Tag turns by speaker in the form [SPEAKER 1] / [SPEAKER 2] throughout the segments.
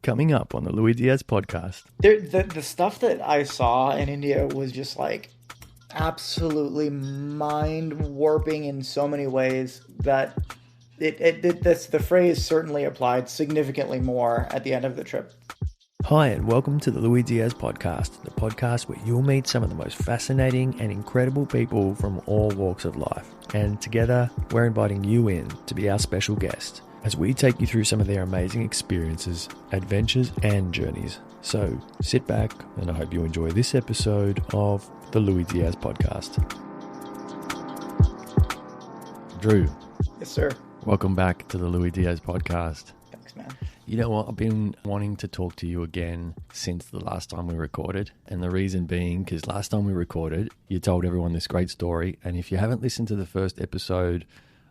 [SPEAKER 1] coming up on the Lui Diaz Podcast.
[SPEAKER 2] The stuff that I saw in India was just like absolutely mind warping in so many ways that the phrase certainly applied significantly more at the end of the trip.
[SPEAKER 1] Hi, and welcome to the Lui Diaz Podcast, the podcast where you'll meet some of the most fascinating and incredible people from all walks of life. And together, we're inviting you in to be our special guest as we take you through some of their amazing experiences, adventures, and journeys. So sit back, and I hope you enjoy this episode of the Lui Diaz Podcast. Drew.
[SPEAKER 2] Yes, sir.
[SPEAKER 1] Welcome back to the Lui Diaz Podcast.
[SPEAKER 2] Thanks, man.
[SPEAKER 1] You know what? I've been wanting to talk to you again since the last time we recorded. And the reason being, because last time we recorded, you told everyone this great story. And if you haven't listened to the first episode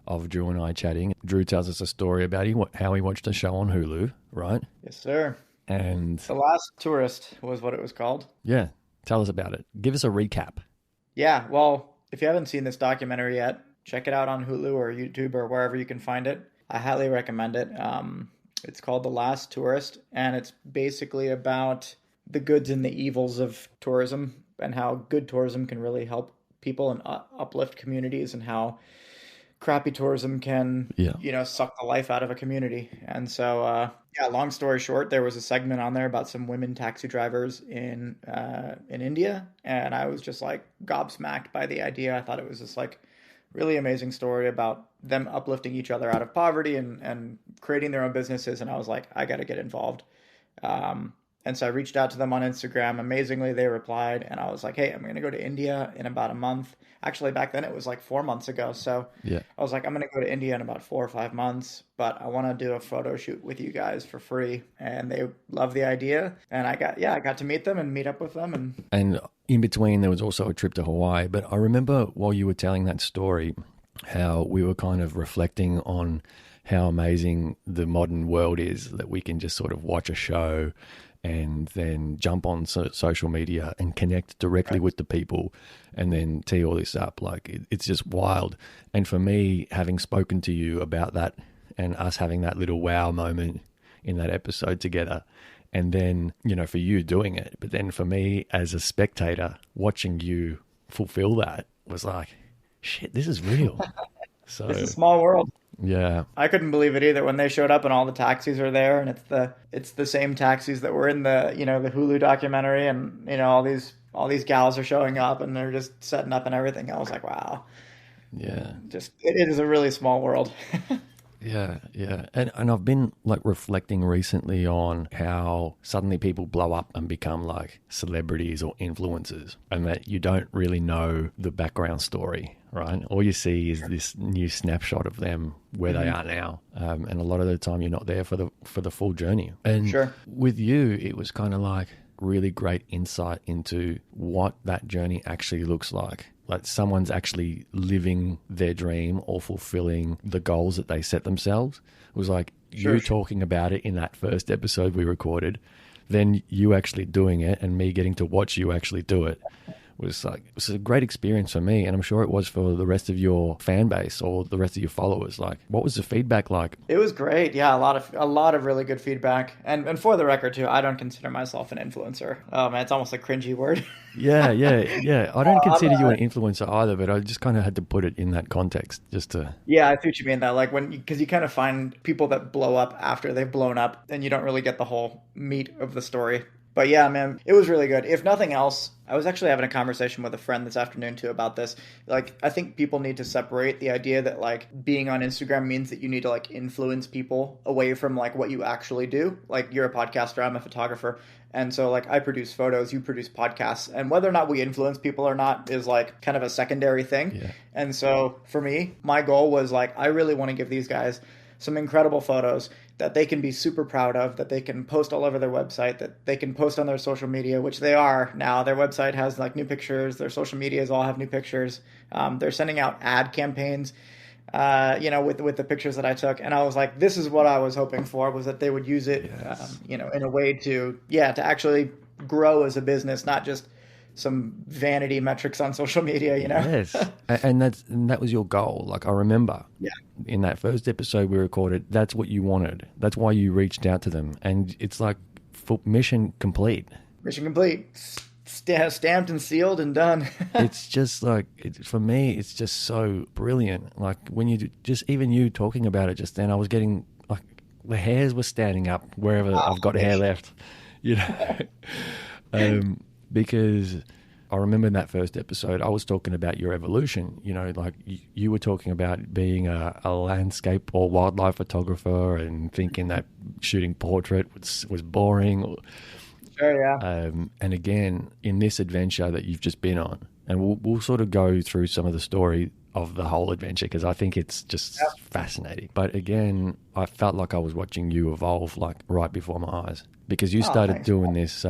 [SPEAKER 1] of Drew and I chatting, Drew tells us a story about how he watched a show on Hulu, right?
[SPEAKER 2] Yes, sir.
[SPEAKER 1] And
[SPEAKER 2] The Last Tourist was what it was called.
[SPEAKER 1] Yeah. Tell us about it. Give us a recap.
[SPEAKER 2] Yeah, well, if you haven't seen this documentary yet, check it out on Hulu or YouTube or wherever you can find it. I highly recommend it. It's called The Last Tourist, and it's basically about the goods and the evils of tourism and how good tourism can really help people and uplift communities, and how crappy tourism can, suck the life out of a community. And so, long story short, there was a segment on there about some women taxi drivers in India, and I was just like gobsmacked by the idea. I thought it was just like really amazing story about them uplifting each other out of poverty and creating their own businesses. And I was like, I got to get involved. And so I reached out to them on Instagram. Amazingly, they replied, and I was like, hey, I'm going to go to India in about a month. Actually, back then it was like 4 months ago. So
[SPEAKER 1] Yeah.
[SPEAKER 2] I was like, I'm going to go to India in about 4 or 5 months, but I want to do a photo shoot with you guys for free. And they loved the idea. And I got to meet them and meet up with them.
[SPEAKER 1] And in between, there was also a trip to Hawaii. But I remember while you were telling that story, how we were kind of reflecting on how amazing the modern world is, that we can just sort of watch a show and then jump on social media and connect directly with the people and then tee all this up. Like, it's just wild. And for me, having spoken to you about that and us having that little wow moment in that episode together, and then, for you doing it, but then for me as a spectator, watching you fulfill that was like, shit, this is real. So
[SPEAKER 2] It's a small world.
[SPEAKER 1] Yeah.
[SPEAKER 2] I couldn't believe it either when they showed up and all the taxis are there, and it's the same taxis that were in the the Hulu documentary, and all these gals are showing up and they're just setting up and everything. I was like, wow.
[SPEAKER 1] Yeah.
[SPEAKER 2] Just it is a really small world.
[SPEAKER 1] Yeah. And I've been like reflecting recently on how suddenly people blow up and become like celebrities or influencers, and that you don't really know the background story, right? All you see is this new snapshot of them where they are now. And a lot of the time you're not there for the full journey. And
[SPEAKER 2] Sure.
[SPEAKER 1] With you, it was kind of like really great insight into what that journey actually looks like. Like someone's actually living their dream or fulfilling the goals that they set themselves. It was like you talking about it in that first episode we recorded, then you actually doing it and me getting to watch you actually do it. It was a great experience for me, and I'm sure it was for the rest of your fan base or the rest of your followers. Like, what was the feedback like?
[SPEAKER 2] It was great. Yeah, a lot of really good feedback. And for the record too, I don't consider myself an influencer. Oh man, it's almost a cringy word.
[SPEAKER 1] Yeah. I don't consider you an influencer either, but I just kind of had to put it in that context just to...
[SPEAKER 2] Yeah, I see what you mean. That like because you kind of find people that blow up after they've blown up, and you don't really get the whole meat of the story. But yeah, man, it was really good. If nothing else, I was actually having a conversation with a friend this afternoon too about this. Like, I think people need to separate the idea that like being on Instagram means that you need to like influence people away from like what you actually do. Like, you're a podcaster, I'm a photographer. And so like I produce photos, you produce podcasts, and whether or not we influence people or not is like kind of a secondary thing.
[SPEAKER 1] Yeah.
[SPEAKER 2] And so for me, my goal was like, I really want to give these guys some incredible photos that they can be super proud of, that they can post all over their website, that they can post on their social media, which they are now. Their website has like new pictures. Their social medias all have new pictures. They're sending out ad campaigns, with the pictures that I took. And I was like, this is what I was hoping for, was that they would use it,
[SPEAKER 1] Yes.
[SPEAKER 2] in a way to actually grow as a business, not just some vanity metrics on social media, you know?
[SPEAKER 1] Yes. And that was your goal. Like, I remember in that first episode we recorded, that's what you wanted. That's why you reached out to them. And it's like mission complete.
[SPEAKER 2] Mission complete. Stamped and sealed and done.
[SPEAKER 1] It's just like, for me, it's just so brilliant. Like, when even you talking about it just then, I was getting, like, the hairs were standing up wherever I've got hair left, you know? Because I remember in that first episode, I was talking about your evolution. You know, like you were talking about being a landscape or wildlife photographer and thinking that shooting portrait was boring.
[SPEAKER 2] Sure, yeah.
[SPEAKER 1] And again, in this adventure that you've just been on, and we'll sort of go through some of the story of the whole adventure because I think it's just fascinating. But again, I felt like I was watching you evolve, like, right before my eyes, because you started doing this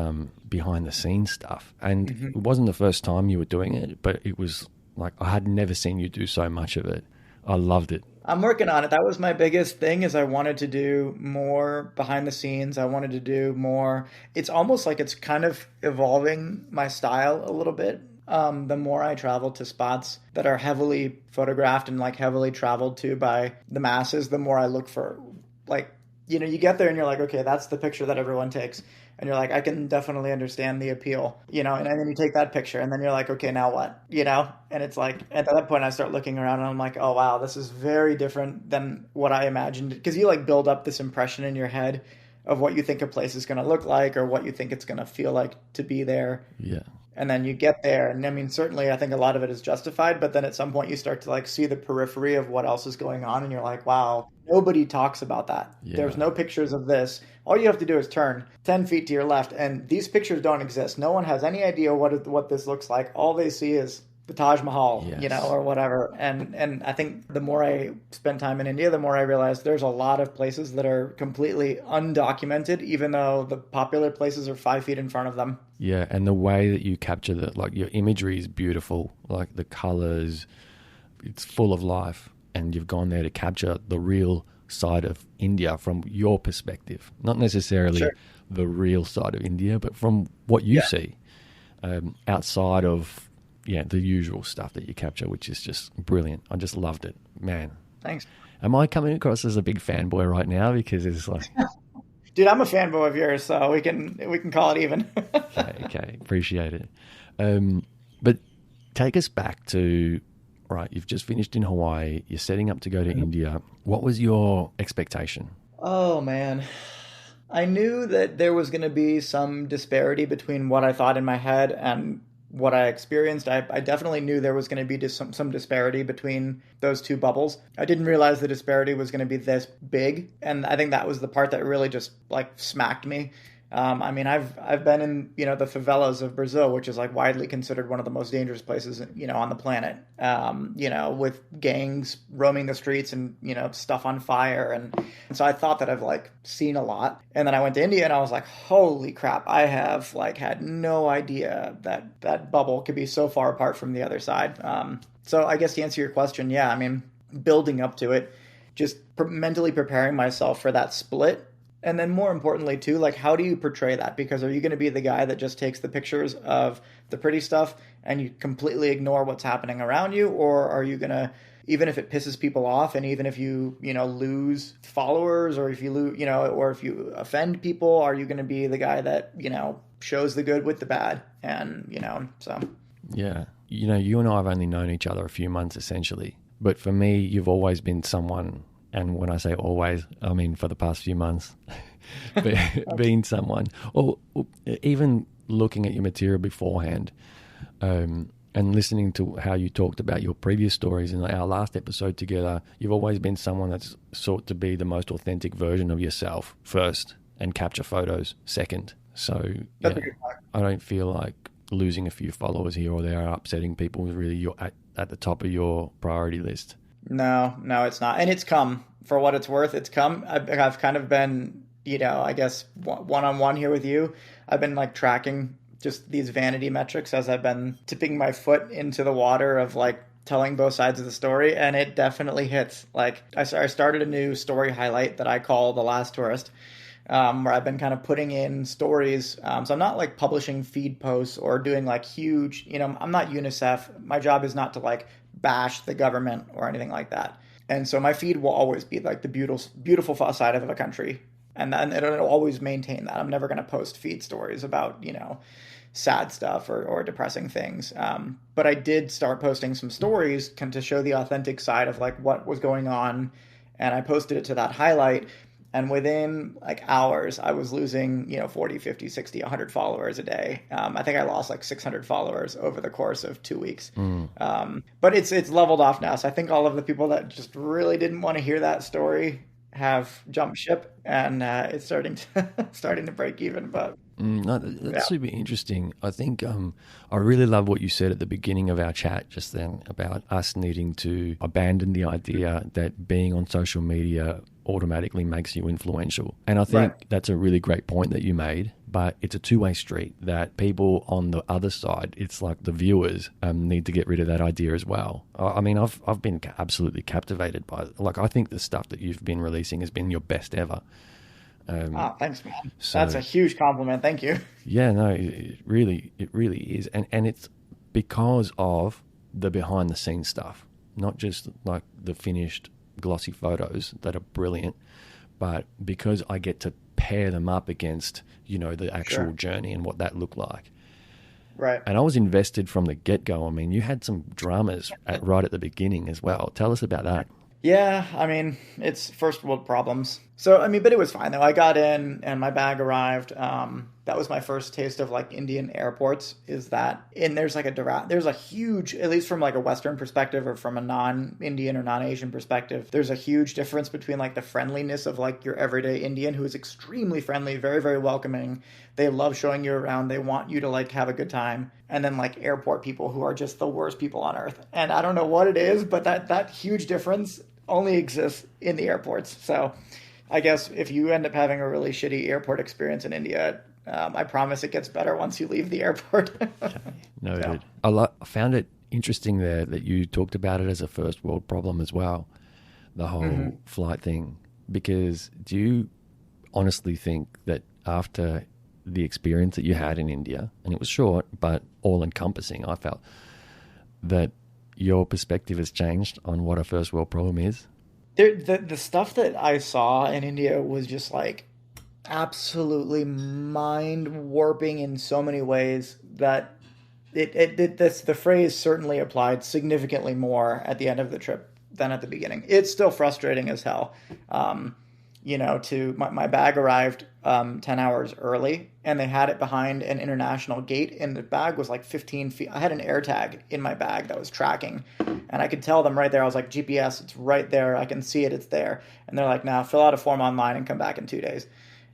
[SPEAKER 1] behind the scenes stuff, and it wasn't the first time you were doing it, but it was like I had never seen you do so much of it. I loved it.
[SPEAKER 2] I'm working on it. That was my biggest thing, is I wanted to do more behind the scenes. I wanted to do more. It's almost like it's kind of evolving my style a little bit. The more I travel to spots that are heavily photographed and like heavily traveled to by the masses, the more I look for, like, you know, you get there and you're like, okay, that's the picture that everyone takes. And you're like, I can definitely understand the appeal, you know, and then you take that picture and then you're like, okay, now what, you know? And it's like, at that point I start looking around and I'm like, oh, wow, this is very different than what I imagined. Because you like build up this impression in your head of what you think a place is going to look like or what you think it's going to feel like to be there.
[SPEAKER 1] Yeah.
[SPEAKER 2] And then you get there, and I mean, certainly I think a lot of it is justified, but then at some point you start to like see the periphery of what else is going on, and you're like, wow, nobody talks about that. Yeah. There's no pictures of this. All you have to do is turn 10 feet to your left, and these pictures don't exist. No one has any idea what this looks like. All they see is the Taj Mahal, you know, or whatever. And I think the more I spend time in India, the more I realize there's a lot of places that are completely undocumented, even though the popular places are 5 feet in front of them.
[SPEAKER 1] Yeah, and the way that you capture like your imagery is beautiful, like the colors, it's full of life. And you've gone there to capture the real side of India from your perspective, not necessarily the real side of India, but from what you see outside of the usual stuff that you capture, which is just brilliant. I just loved it, man.
[SPEAKER 2] Thanks.
[SPEAKER 1] Am I coming across as a big fanboy right now? Because it's like,
[SPEAKER 2] dude, I'm a fanboy of yours, so we can call it even.
[SPEAKER 1] okay, appreciate it. But take us back to, right, you've just finished in Hawaii. You're setting up to go to India. What was your expectation?
[SPEAKER 2] Oh man, I knew that there was going to be some disparity between what I thought in my head and what I experienced. I definitely knew there was going to be some disparity between those two bubbles. I didn't realize the disparity was going to be this big, and I think that was the part that really just like smacked me. I mean, I've been in, you know, the favelas of Brazil, which is like widely considered one of the most dangerous places, you know, on the planet. You know, with gangs roaming the streets and, you know, stuff on fire, and so I thought that I've like seen a lot. And then I went to India and I was like, holy crap, I have like had no idea that that bubble could be so far apart from the other side. So I guess to answer your question, yeah, I mean, building up to it, just mentally preparing myself for that split. And then more importantly, too, like, how do you portray that? Because are you going to be the guy that just takes the pictures of the pretty stuff and you completely ignore what's happening around you? Or are you going to, even if it pisses people off and even if you know, lose followers or if you lose, you know, or if you offend people, are you going to be the guy that, you know, shows the good with the bad? And, you know, so.
[SPEAKER 1] Yeah. You know, you and I have only known each other a few months essentially. But for me, you've always been someone. And when I say always, I mean for the past few months, being someone, or even looking at your material beforehand, and listening to how you talked about your previous stories in our last episode together, you've always been someone that's sought to be the most authentic version of yourself first and capture photos second. So yeah, I don't feel like losing a few followers here or there, upsetting people is really you're at the top of your priority list.
[SPEAKER 2] No, it's not. And it's come, for what it's worth. It's come. I've kind of been, you know, I guess one-on-one here with you. I've been like tracking just these vanity metrics as I've been tipping my foot into the water of like telling both sides of the story. And it definitely hits. Like I started a new story highlight that I call The Last Tourist. where I've been kind of putting in stories. So I'm not like publishing feed posts or doing like huge, I'm not UNICEF. My job is not to like bash the government or anything like that. And so my feed will always be like the beautiful side of a country. And then it'll always maintain that. I'm never going to post feed stories about, sad stuff or depressing things. But I did start posting some stories to show the authentic side of like what was going on. And I posted it to that highlight. And within like hours, I was losing, 40, 50, 60, 100 followers a day. I think I lost like 600 followers over the course of 2 weeks. But it's leveled off now. So I think all of the people that just really didn't want to hear that story have jumped ship, and it's starting to break even. But
[SPEAKER 1] no, that's super interesting. I think I really love what you said at the beginning of our chat just then about us needing to abandon the idea that being on social media automatically makes you influential. And I think that's a really great point that you made, but it's a two-way street that people on the other side, it's like the viewers need to get rid of that idea as well. I mean, I've been absolutely captivated by it. Like, I think the stuff that you've been releasing has been your best ever.
[SPEAKER 2] Thanks, man. That's a huge compliment. Thank you.
[SPEAKER 1] Yeah, no, it really is. And it's because of the behind the scenes stuff, not just like the finished glossy photos that are brilliant, but because I get to pair them up against, the actual journey and what that looked like.
[SPEAKER 2] Right.
[SPEAKER 1] And I was invested from the get-go. I mean, you had some dramas right at the beginning as well. Tell us about that.
[SPEAKER 2] Yeah, I mean, it's first world problems. So, I mean, but it was fine though. I got in and my bag arrived. That was my first taste of like Indian airports, and there's like there's a huge, at least from like a Western perspective or from a non-Indian or non-Asian perspective, there's a huge difference between like the friendliness of like your everyday Indian, who is extremely friendly, very, very welcoming. They love showing you around. They want you to like have a good time. And then like airport people who are just the worst people on earth. And I don't know what it is, but that huge difference only exists in the airports. So I guess if you end up having a really shitty airport experience in India, I promise it gets better once you leave the airport.
[SPEAKER 1] Noted. Yeah. I found it interesting there that you talked about it as a first world problem as well, the whole flight thing. Because do you honestly think that after the experience that you had in India, and it was short but all encompassing, I felt that your perspective has changed on what a first world problem is?
[SPEAKER 2] The stuff that I saw in India was just like absolutely mind warping in so many ways that the phrase certainly applied significantly more at the end of the trip than at the beginning. It's still frustrating as hell. My bag arrived 10 hours early, and they had it behind an international gate, and the bag was like 15 feet. I had an air tag in my bag that was tracking, and I could tell them right there. I was like, GPS, it's right there. I can see it. It's there. And they're like, nah, fill out a form online and come back in 2 days.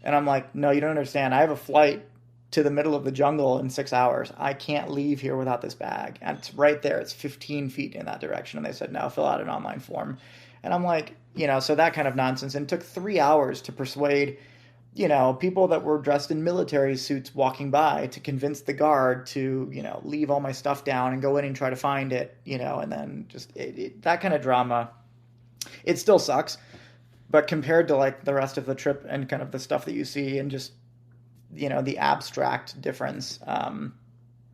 [SPEAKER 2] And I'm like, no, you don't understand. I have a flight to the middle of the jungle in 6 hours. I can't leave here without this bag. And it's right there. It's 15 feet in that direction. And they said, no, fill out an online form. And I'm like, so that kind of nonsense. And it took 3 hours to persuade, people that were dressed in military suits walking by to convince the guard to, leave all my stuff down and go in and try to find it, and then just that kind of drama. It still sucks. But compared to like the rest of the trip and kind of the stuff that you see and just, the abstract difference,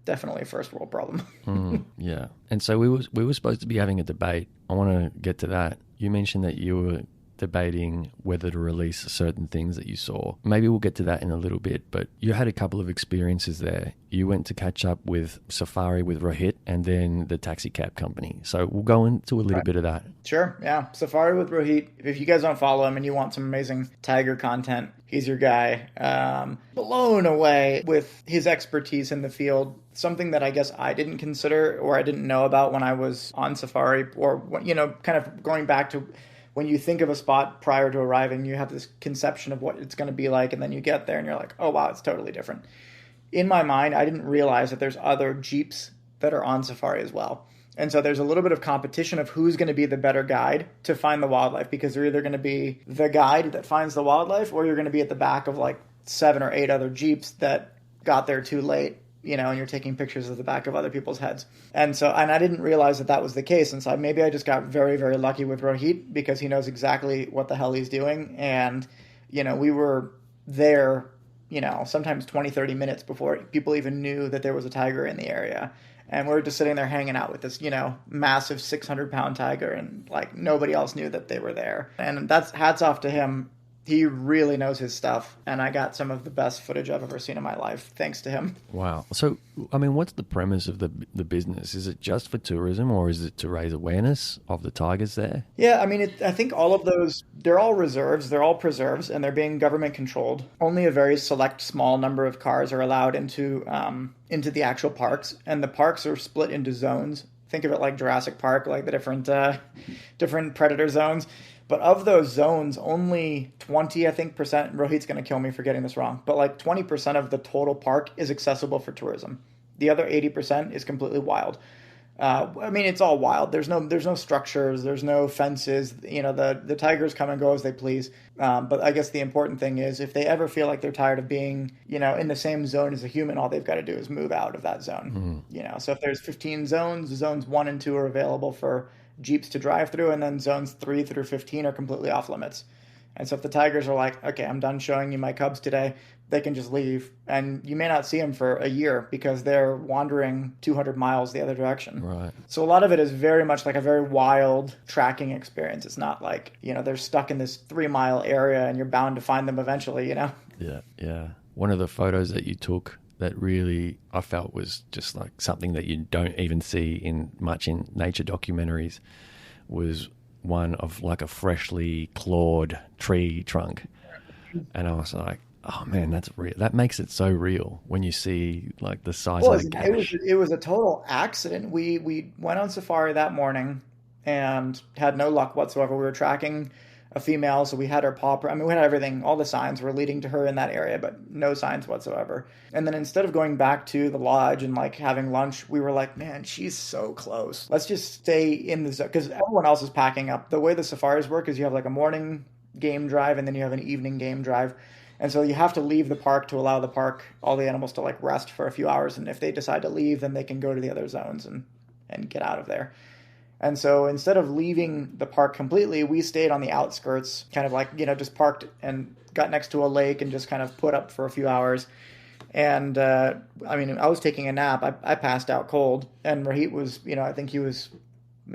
[SPEAKER 2] definitely a first world problem.
[SPEAKER 1] Yeah. And so we were supposed to be having a debate. I want to get to that. You mentioned that you were debating whether to release certain things that you saw. Maybe we'll get to that in a little bit, but you had a couple of experiences there. You went to catch up with Safari with Rohit and then the taxi cab company. So we'll go into a little bit of that.
[SPEAKER 2] Sure, yeah. Safari with Rohit. If you guys don't follow him and you want some amazing tiger content, he's your guy. Blown away with his expertise in the field. Something that I guess I didn't consider or I didn't know about when I was on Safari, or, kind of going back to when you think of a spot prior to arriving, you have this conception of what it's going to be like, and then you get there and you're like, oh, wow, it's totally different. In my mind, I didn't realize that there's other Jeeps that are on Safari as well. And so there's a little bit of competition of who's going to be the better guide to find the wildlife, because they're either going to be the guide that finds the wildlife, or you're going to be at the back of like 7 or 8 other Jeeps that got there too late, and you're taking pictures of the back of other people's heads. And I didn't realize that was the case. And so maybe I just got very, very lucky with Rohit, because he knows exactly what the hell he's doing. And, we were there, sometimes 20, 30 minutes before people even knew that there was a tiger in the area. And we were just sitting there hanging out with this, massive 600-pound tiger, and like nobody else knew that they were there. And that's hats off to him. He really knows his stuff, and I got some of the best footage I've ever seen in my life thanks to him.
[SPEAKER 1] Wow. So, I mean, what's the premise of the business? Is it just for tourism, or is it to raise awareness of the tigers there?
[SPEAKER 2] Yeah, I mean, I think all of those, they're all reserves, they're all preserves, and they're being government controlled. Only a very select small number of cars are allowed into the actual parks, and the parks are split into zones. Think of it like Jurassic Park, like the different predator zones. But of those zones, only 20, I think, percent, Rohit's going to kill me for getting this wrong, but like 20% of the total park is accessible for tourism. The other 80% is completely wild. I mean, it's all wild. There's no structures. There's no fences. The tigers come and go as they please. But I guess the important thing is if they ever feel like they're tired of being, in the same zone as a human, all they've got to do is move out of that zone. So if there's 15 zones 1 and 2 are available for Jeeps to drive through, and then zones 3 through 15 are completely off limits. And so if the tigers are like, okay, I'm done showing you my cubs today, they can just leave. And you may not see them for a year because they're wandering 200 miles the other direction.
[SPEAKER 1] Right.
[SPEAKER 2] So a lot of it is very much like a very wild tracking experience. It's not like, they're stuck in this 3-mile area and you're bound to find them eventually,
[SPEAKER 1] Yeah. One of the photos that you took that really I felt was just like something that you don't even see in nature documentaries was one of like a freshly clawed tree trunk. And I was like, oh man, that's real. That makes it so real when you see like the size of the gash.
[SPEAKER 2] It was a total accident. We went on safari that morning and had no luck whatsoever. We were tracking a female, so we had her paw. I mean, we had everything. All the signs were leading to her in that area, but no signs whatsoever. And then instead of going back to the lodge and like having lunch, we were like, man, she's so close. Let's just stay in the zone because everyone else is packing up. The way the safaris work is you have like a morning game drive and then you have an evening game drive. And so you have to leave the park to allow all the animals to like rest for a few hours. And if they decide to leave, then they can go to the other zones and get out of there. And so instead of leaving the park completely, we stayed on the outskirts, kind of like, just parked and got next to a lake and just kind of put up for a few hours. And, I was taking a nap. I passed out cold. And Rohit was, I think he was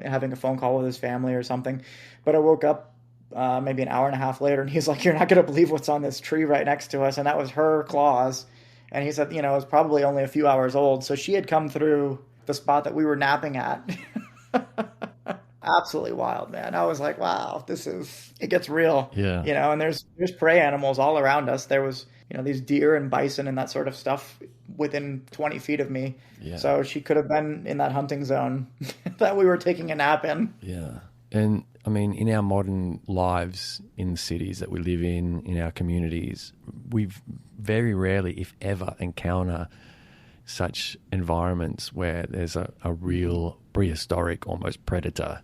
[SPEAKER 2] having a phone call with his family or something. But I woke up maybe an hour and a half later, and he's like, you're not going to believe what's on this tree right next to us. And that was her claws. And he said, it was probably only a few hours old. So she had come through the spot that we were napping at. Absolutely wild, man. I was like, wow, it gets real.
[SPEAKER 1] Yeah.
[SPEAKER 2] And there's prey animals all around us. There was, these deer and bison and that sort of stuff within 20 feet of me.
[SPEAKER 1] Yeah.
[SPEAKER 2] So she could have been in that hunting zone that we were taking a nap in.
[SPEAKER 1] Yeah. And I mean, in our modern lives in the cities that we live in our communities, we've very rarely, if ever, encounter such environments where there's a real prehistoric, almost predator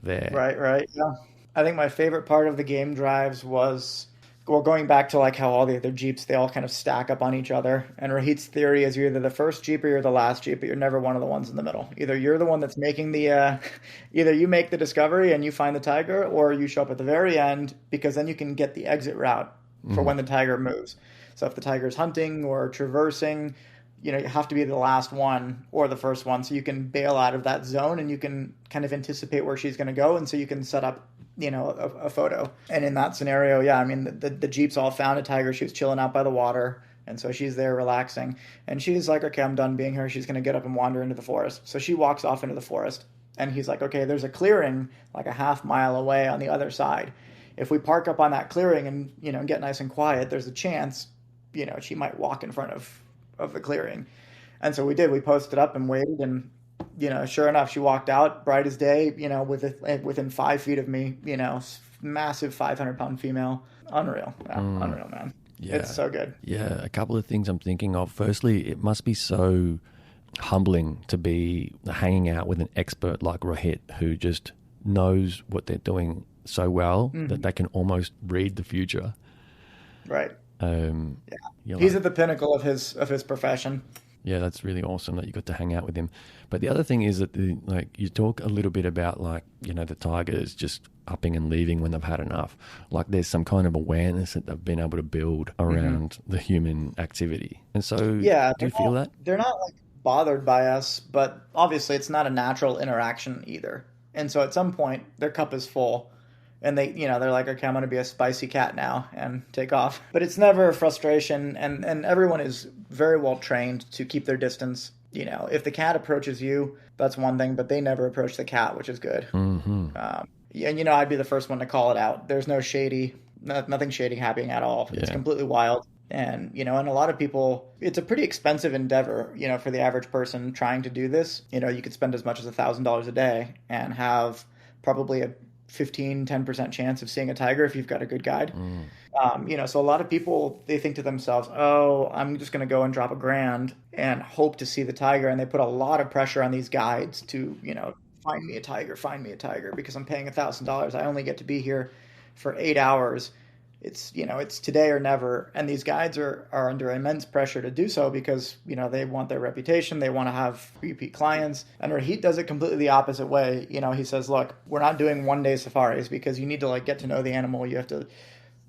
[SPEAKER 1] there.
[SPEAKER 2] Right. Yeah. I think my favorite part of the game drives was, going back to like how all the other Jeeps, they all kind of stack up on each other. And Rohit's theory is you're either the first Jeep or you're the last Jeep, but you're never one of the ones in the middle. Either you're the one that's making either you make the discovery and you find the tiger, or you show up at the very end because then you can get the exit route for when the tiger moves. So if the tiger's hunting or traversing, you have to be the last one or the first one, so you can bail out of that zone and you can kind of anticipate where she's going to go, and so you can set up, a photo. And in that scenario, yeah, I mean, the Jeeps all found a tiger. She was chilling out by the water, and so she's there relaxing. And she's like, okay, I'm done being here. She's going to get up and wander into the forest. So she walks off into the forest, and he's like, okay, there's a clearing like a half mile away on the other side. If we park up on that clearing and, get nice and quiet, there's a chance, she might walk in front of the clearing. And so we did. We posted up and waited, and sure enough, she walked out bright as day, within 5 feet of me, massive 500-pound female. Unreal. Yeah, unreal, man. Yeah. It's so good.
[SPEAKER 1] Yeah, a couple of things I'm thinking of. Firstly, it must be so humbling to be hanging out with an expert like Rohit, who just knows what they're doing so well that they can almost read the future.
[SPEAKER 2] Right.
[SPEAKER 1] Yeah.
[SPEAKER 2] He's at the pinnacle of his profession.
[SPEAKER 1] Yeah, that's really awesome that you got to hang out with him. But the other thing is that you talk a little bit about the tigers just upping and leaving when they've had enough. Like there's some kind of awareness that they've been able to build around the human activity. And so
[SPEAKER 2] Yeah,
[SPEAKER 1] do you feel that?
[SPEAKER 2] they're not like bothered by us, but obviously it's not a natural interaction either. And so at some point their cup is full and they're like, okay, I'm going to be a spicy cat now and take off. But it's never a frustration, and everyone is very well trained to keep their distance. If the cat approaches you, that's one thing, but they never approach the cat, which is good.
[SPEAKER 1] Mm-hmm.
[SPEAKER 2] And I'd be the first one to call it out. There's nothing shady happening at all. It's completely wild. And, and a lot of people, it's a pretty expensive endeavor, for the average person trying to do this. You could spend as much as $1,000 a day and have probably a 10% chance of seeing a tiger if you've got a good guide. So a lot of people, they think to themselves, oh, I'm just going to go and drop $1,000 and hope to see the tiger. And they put a lot of pressure on these guides to, find me a tiger, because I'm paying $1,000. I only get to be here for 8 hours. It's today or never. And these guides are under immense pressure to do so because, they want their reputation. They want to have repeat clients. And Rahit does it completely the opposite way. He says, look, we're not doing 1-day safaris because you need to get to know the animal. You have to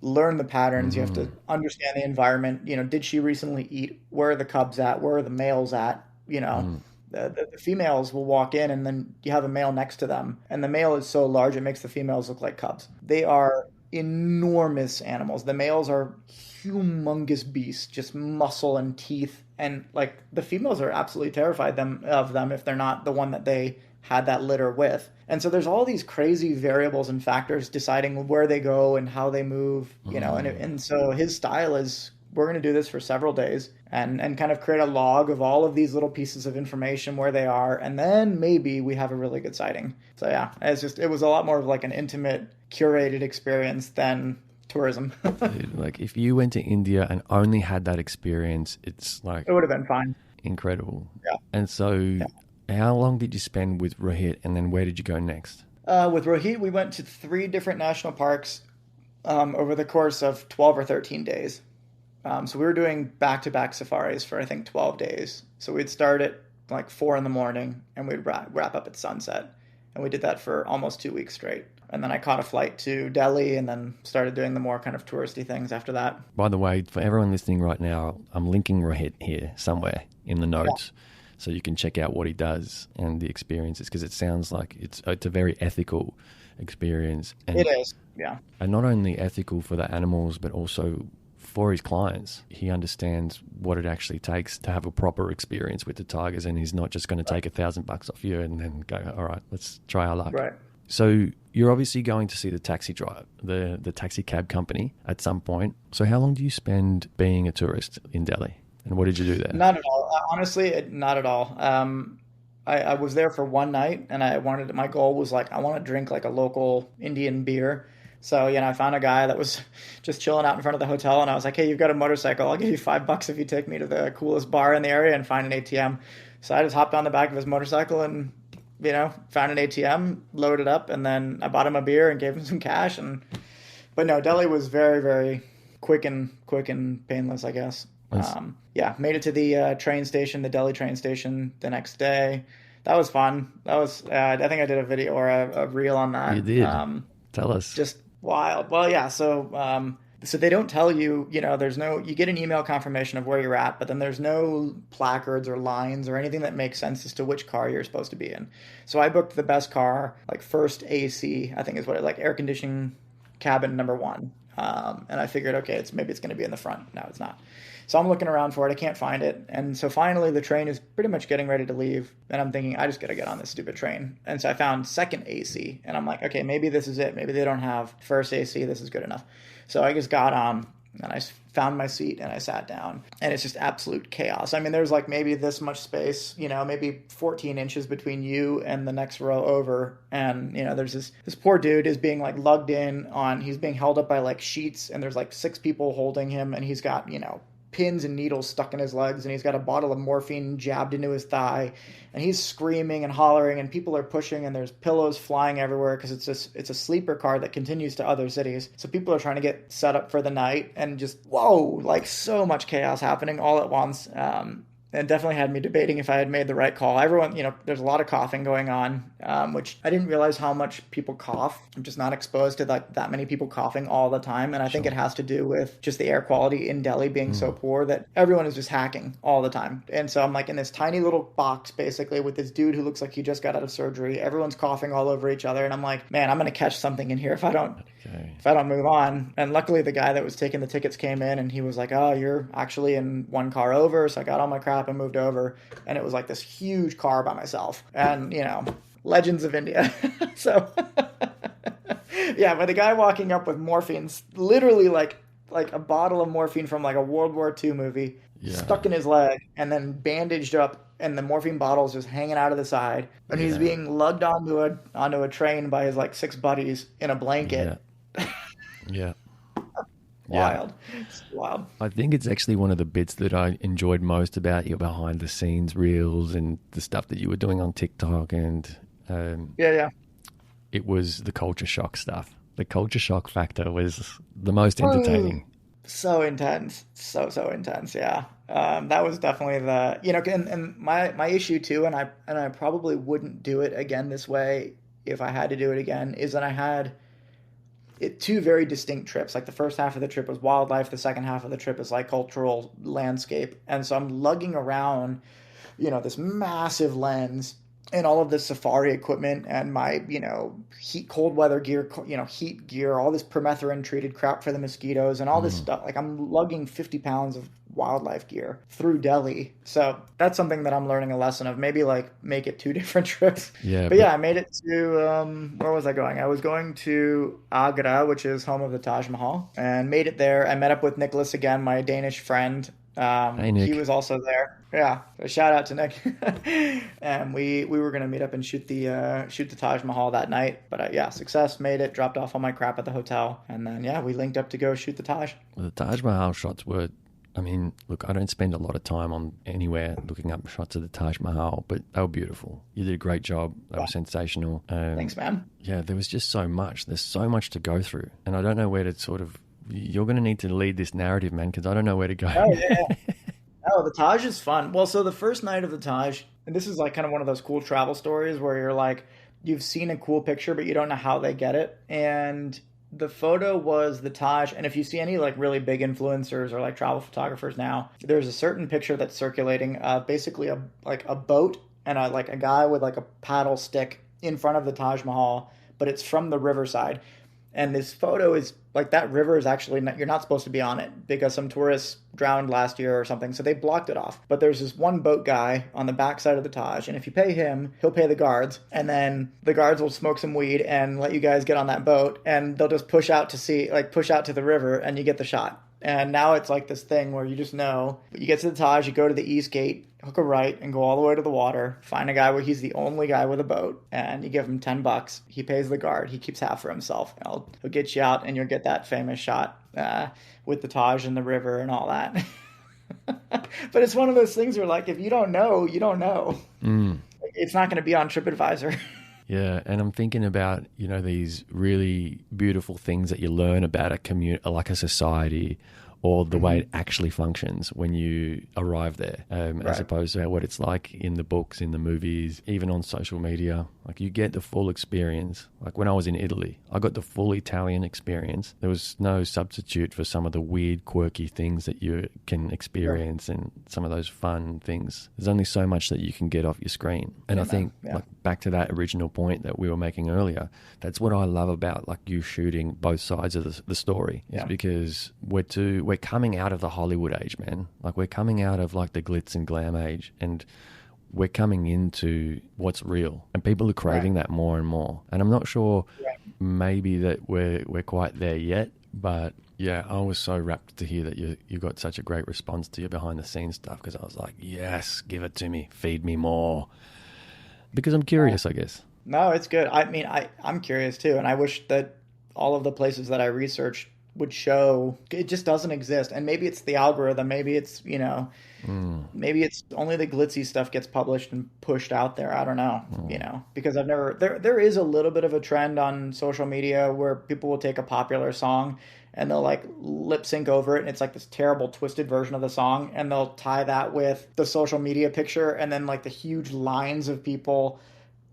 [SPEAKER 2] learn the patterns. You have to understand the environment. Did she recently eat? Where are the cubs at? Where are the males at? The females will walk in and then you have a male next to them. And the male is so large, it makes the females look like cubs. They are enormous animals. The males are humongous beasts, just muscle and teeth. And the females are absolutely terrified of them if they're not the one that they had that litter with. And so there's all these crazy variables and factors deciding where they go and how they move, and so his style is, we're going to do this for several days and kind of create a log of all of these little pieces of information where they are. And then maybe we have a really good sighting. So yeah, it was a lot more of an intimate, curated experience than tourism.
[SPEAKER 1] Dude, if you went to India and only had that experience, it's
[SPEAKER 2] it would have been fine.
[SPEAKER 1] Incredible.
[SPEAKER 2] Yeah.
[SPEAKER 1] And so how long did you spend with Rohit and then where did you go next?
[SPEAKER 2] With Rohit, we went to 3 different national parks over the course of 12 or 13 days. So we were doing back-to-back safaris for, I think, 12 days. So we'd start at 4 in the morning and we'd wrap up at sunset. And we did that for almost 2 weeks straight. And then I caught a flight to Delhi and then started doing the more kind of touristy things after that.
[SPEAKER 1] By the way, for everyone listening right now, I'm linking Rohit here somewhere in the notes. Yeah. So you can check out what he does and the experiences, because it sounds like it's a very ethical experience. And,
[SPEAKER 2] it is, yeah.
[SPEAKER 1] And not only ethical for the animals, but also for his clients. He understands what it actually takes to have a proper experience with the tigers, and he's not just going to take $1,000 off you and then go, all right, let's try our luck.
[SPEAKER 2] Right.
[SPEAKER 1] So you're obviously going to see the taxi drive, the taxi cab company at some point. So how long do you spend being a tourist in Delhi? And what did you do there?
[SPEAKER 2] Not at all. Honestly, not at all. I was there for one night, and my goal was I want to drink a local Indian beer. So, I found a guy that was just chilling out in front of the hotel, and I was like, hey, you've got a motorcycle. I'll give you $5 if you take me to the coolest bar in the area and find an ATM. So I just hopped on the back of his motorcycle and, found an ATM, loaded up, and then I bought him a beer and gave him some cash. But no, Delhi was very, very quick and painless, I guess. Made it to the train station, the Delhi train station the next day. That was fun. That was, I think I did a video or a reel on that.
[SPEAKER 1] You did. Tell us.
[SPEAKER 2] Just wild. Well, yeah. So they don't tell you, you get an email confirmation of where you're at, but then there's no placards or lines or anything that makes sense as to which car you're supposed to be in. So I booked the best car, first AC, I think is what air conditioning cabin number 1. And I figured, okay, maybe it's going to be in the front. No, it's not. So I'm looking around for it. I can't find it. And so finally the train is pretty much getting ready to leave. And I'm thinking, I just got to get on this stupid train. And so I found second AC. And I'm like, okay, maybe this is it. Maybe they don't have first AC. This is good enough. So I just got on and I found my seat and I sat down. And it's just absolute chaos. I mean, there's maybe this much space, maybe 14 inches between you and the next row over. And, there's this poor dude is being lugged in he's being held up by sheets. And there's 6 people holding him. And he's got, pins and needles stuck in his legs, and he's got a bottle of morphine jabbed into his thigh, and he's screaming and hollering, and people are pushing, and there's pillows flying everywhere because it's a sleeper car that continues to other cities. So people are trying to get set up for the night, and just so much chaos happening all at once. and definitely had me debating if I had made the right call. Everyone, there's a lot of coughing going on, which I didn't realize how much people cough. I'm just not exposed to that many people coughing all the time. And I think it has to do with just the air quality in Delhi being so poor that everyone is just hacking all the time. And so I'm like in this tiny little box, basically, with this dude who looks like he just got out of surgery. Everyone's coughing all over each other. And I'm like, man, I'm going to catch something in here if I don't move on. And luckily the guy that was taking the tickets came in and he was like, oh, you're actually in one car over. So I got all my crap and moved over. And it was like this huge car by myself. And, legends of India. So, yeah, but the guy walking up with morphine, literally like a bottle of morphine from like a World War II movie, stuck in his leg and then bandaged up, and the morphine bottle's just hanging out of the side. And he's being lugged onto a train by his like 6 buddies in a blanket.
[SPEAKER 1] Yeah.
[SPEAKER 2] Wild. It's wild.
[SPEAKER 1] I think it's actually one of the bits that I enjoyed most about your behind the scenes reels and the stuff that you were doing on TikTok. And it was the culture shock stuff. The culture shock factor was the most entertaining.
[SPEAKER 2] So intense. So intense. Yeah. That was definitely and my issue too, and I probably wouldn't do it again this way if I had to do it again, is that I had 2 very distinct trips. Like the first half of the trip was wildlife. The second half of the trip is like cultural landscape. And so I'm lugging around, this massive lens and all of this safari equipment and my, cold weather gear, heat gear, all this permethrin treated crap for the mosquitoes and all this stuff. Like I'm lugging 50 pounds of wildlife gear through Delhi. So that's something that I'm learning a lesson of. Maybe like make it 2 different trips. Yeah. But I made it to, where was I going? I was going to Agra, which is home of the Taj Mahal, and made it there. I met up with Nicholas again, my Danish friend.
[SPEAKER 1] Hey, Nick.
[SPEAKER 2] He was also there. Yeah. So shout out to Nick. And we were going to meet up and shoot the Taj Mahal that night. But success, made it, dropped off all my crap at the hotel. And then, we linked up to go shoot the Taj.
[SPEAKER 1] Well, the Taj Mahal shots were, look, I don't spend a lot of time on anywhere looking up shots of the Taj Mahal, but they were beautiful. You did a great job. They were sensational.
[SPEAKER 2] Thanks, man.
[SPEAKER 1] Yeah, there was just so much. There's so much to go through. And I don't know where to you're going to need to lead this narrative, man, because I don't know where to go.
[SPEAKER 2] Oh, yeah. Oh, the Taj is fun. Well, so the first night of the Taj, and this is like kind of one of those cool travel stories where you're like, you've seen a cool picture, but you don't know how they get it. And the photo was the Taj. And if you see any like really big influencers or like travel photographers now, there's a certain picture that's circulating, basically a boat and a guy with like a paddle stick in front of the Taj Mahal, but it's from the riverside. And this photo is like, that river is actually you're not supposed to be on it because some tourists drowned last year or something. So they blocked it off. But there's this one boat guy on the backside of the Taj. And if you pay him, he'll pay the guards. And then the guards will smoke some weed and let you guys get on that boat. And they'll just push out to the river and you get the shot. And now it's like this thing where you just know, you get to the Taj, you go to the east gate, hook a right and go all the way to the water, find a guy where he's the only guy with a boat, and you give him $10. He pays the guard. He keeps half for himself. He'll get you out and you'll get that famous shot with the Taj and the river and all that. But it's one of those things where like, if you don't know, you don't know. It's not going to be on TripAdvisor.
[SPEAKER 1] Yeah, and I'm thinking about, these really beautiful things that you learn about a community, like a society, or the way it actually functions when you arrive there, as opposed to what it's like in the books, in the movies, even on social media. Like you get the full experience. Like when I was in Italy, I got the full Italian experience. There was no substitute for some of the weird, quirky things that you can experience and some of those fun things. There's only so much that you can get off your screen. And I think like back to that original point that we were making earlier, that's what I love about like you shooting both sides of the story, is because we're coming out of the Hollywood age, man. Like we're coming out of like the glitz and glam age, and we're coming into what's real, and people are craving that more and more. And I'm not sure maybe that we're quite there yet, but yeah, I was so rapt to hear that you got such a great response to your behind the scenes stuff, because I was like, yes, give it to me, feed me more, because I'm curious, I guess.
[SPEAKER 2] No, it's good. I mean, I'm curious too, and I wish that all of the places that I researched would show. It just doesn't exist. And maybe it's the algorithm, maybe it's maybe it's only the glitzy stuff gets published and pushed out there. I don't know, because there is a little bit of a trend on social media where people will take a popular song and they'll like lip sync over it, and it's like this terrible twisted version of the song, and they'll tie that with the social media picture, and then like the huge lines of people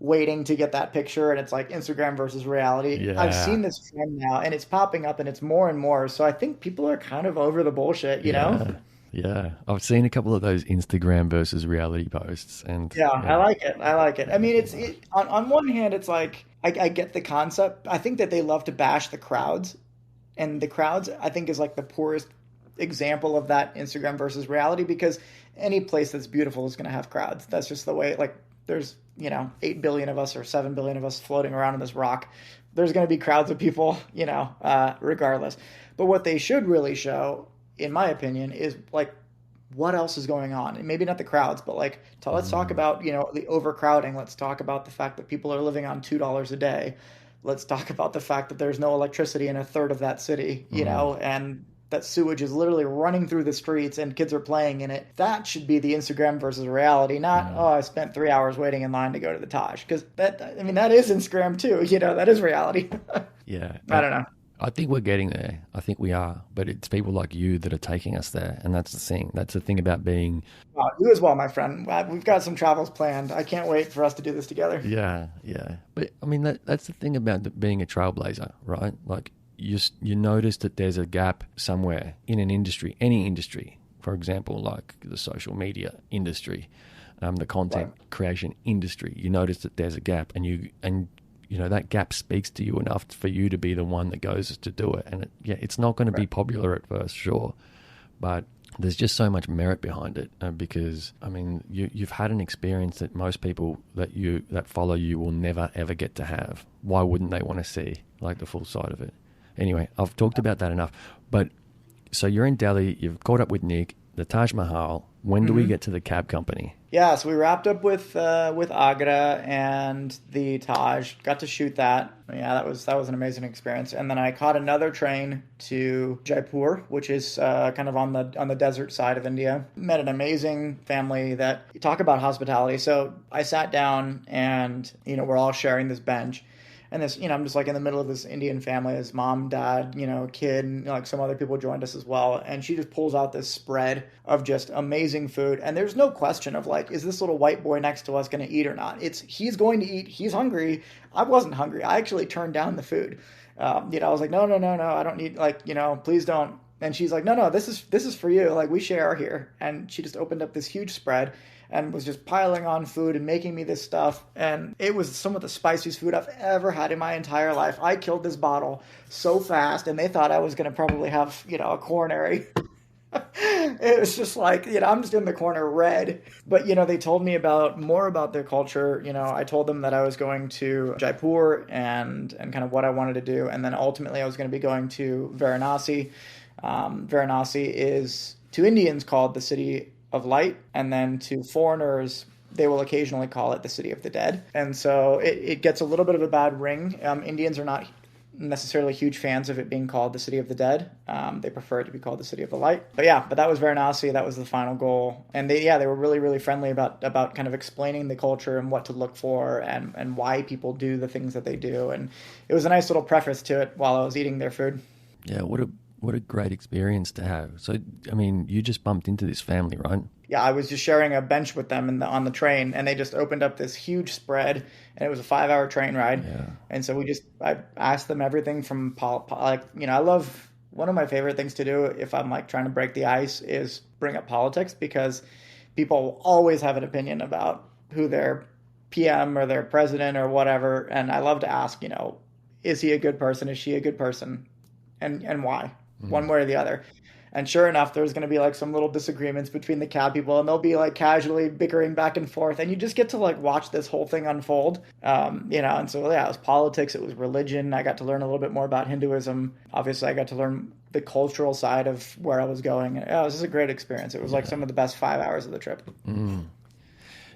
[SPEAKER 2] waiting to get that picture, and it's like Instagram versus reality.
[SPEAKER 1] Yeah.
[SPEAKER 2] I've seen this trend now, and it's popping up, and it's more and more. So I think people are kind of over the bullshit, you know?
[SPEAKER 1] Yeah. I've seen a couple of those Instagram versus reality posts, and
[SPEAKER 2] Yeah, I like it. I like it. I mean, on one hand, it's like I get the concept. I think that they love to bash the crowds, and the crowds, I think, is like the poorest example of that Instagram versus reality, because any place that's beautiful is going to have crowds. That's just the way, like, there's, 8 billion of us or 7 billion of us floating around in this rock. There's going to be crowds of people, regardless. But what they should really show, in my opinion, is like what else is going on. And maybe not the crowds, but like, let's talk about, the overcrowding. Let's talk about the fact that people are living on $2 a day. Let's talk about the fact that there's no electricity in a third of that city, and that sewage is literally running through the streets and kids are playing in it. That should be the Instagram versus reality, not, I spent 3 hours waiting in line to go to the Taj. Because that is Instagram too, that is reality.
[SPEAKER 1] Yeah.
[SPEAKER 2] I don't know.
[SPEAKER 1] I think we're getting there. I think we are. But it's people like you that are taking us there. And that's the thing. That's the thing about being...
[SPEAKER 2] you as well, my friend. We've got some travels planned. I can't wait for us to do this together.
[SPEAKER 1] Yeah. But, I mean, that's the thing about being a trailblazer, right? Like, you notice that there's a gap somewhere in an industry, any industry, for example, like the social media industry, the content creation industry. You notice that there's a gap, and that gap speaks to you enough for you to be the one that goes to do it. And it's not going to be popular at first, sure, but there's just so much merit behind it, because I mean, you've had an experience that most people that follow you will never ever get to have. Why wouldn't they want to see like the full side of it? Anyway, I've talked about that enough. But so you're in Delhi, you've caught up with Nick, the Taj Mahal. When do we get to the cab company?
[SPEAKER 2] Yeah, so we wrapped up with Agra and the Taj. Got to shoot that. Yeah, that was an amazing experience. And then I caught another train to Jaipur, which is kind of on the desert side of India. Met an amazing family that talk about hospitality. So I sat down, and we're all sharing this bench. And this, I'm just like in the middle of this Indian family, his mom, dad, kid, and like some other people joined us as well. And she just pulls out this spread of just amazing food. And there's no question of like, is this little white boy next to us going to eat or not? He's going to eat. He's hungry. I wasn't hungry. I actually turned down the food. I was like, no, I don't need, like, please don't. And she's like, no, this is for you. Like, we share here. And she just opened up this huge spread and was just piling on food and making me this stuff. And it was some of the spiciest food I've ever had in my entire life. I killed this bottle so fast, and they thought I was going to probably have, a coronary. It was just like, I'm just in the corner red. But, they told me more about their culture. I told them that I was going to Jaipur and kind of what I wanted to do. And then ultimately I was going to be going to Varanasi. Varanasi is, to Indians, called the City of Light, and then to foreigners, they will occasionally call it the City of the Dead. And so it gets a little bit of a bad ring. Indians are not necessarily huge fans of it being called the City of the Dead. They prefer it to be called the City of the Light. But that was Varanasi. That was the final goal. And they were really, really friendly about kind of explaining the culture and what to look for and why people do the things that they do. And it was a nice little preface to it while I was eating their food.
[SPEAKER 1] Yeah, what a great experience to have. So, I mean, you just bumped into this family, right?
[SPEAKER 2] Yeah, I was just sharing a bench with them on the train, and they just opened up this huge spread, and it was a 5-hour train ride. Yeah. And so I asked them everything from, I love, one of my favorite things to do if I'm like trying to break the ice is bring up politics, because people always have an opinion about who their PM or their president or whatever. And I love to ask, is he a good person? Is she a good person? And why? One way or the other. And sure enough, there's going to be like some little disagreements between the cab people, and they'll be like casually bickering back and forth. And you just get to like watch this whole thing unfold. And so, it was politics. It was religion. I got to learn a little bit more about Hinduism. Obviously, I got to learn the cultural side of where I was going. And, it was just a great experience. It was like some of the best 5 hours of the trip.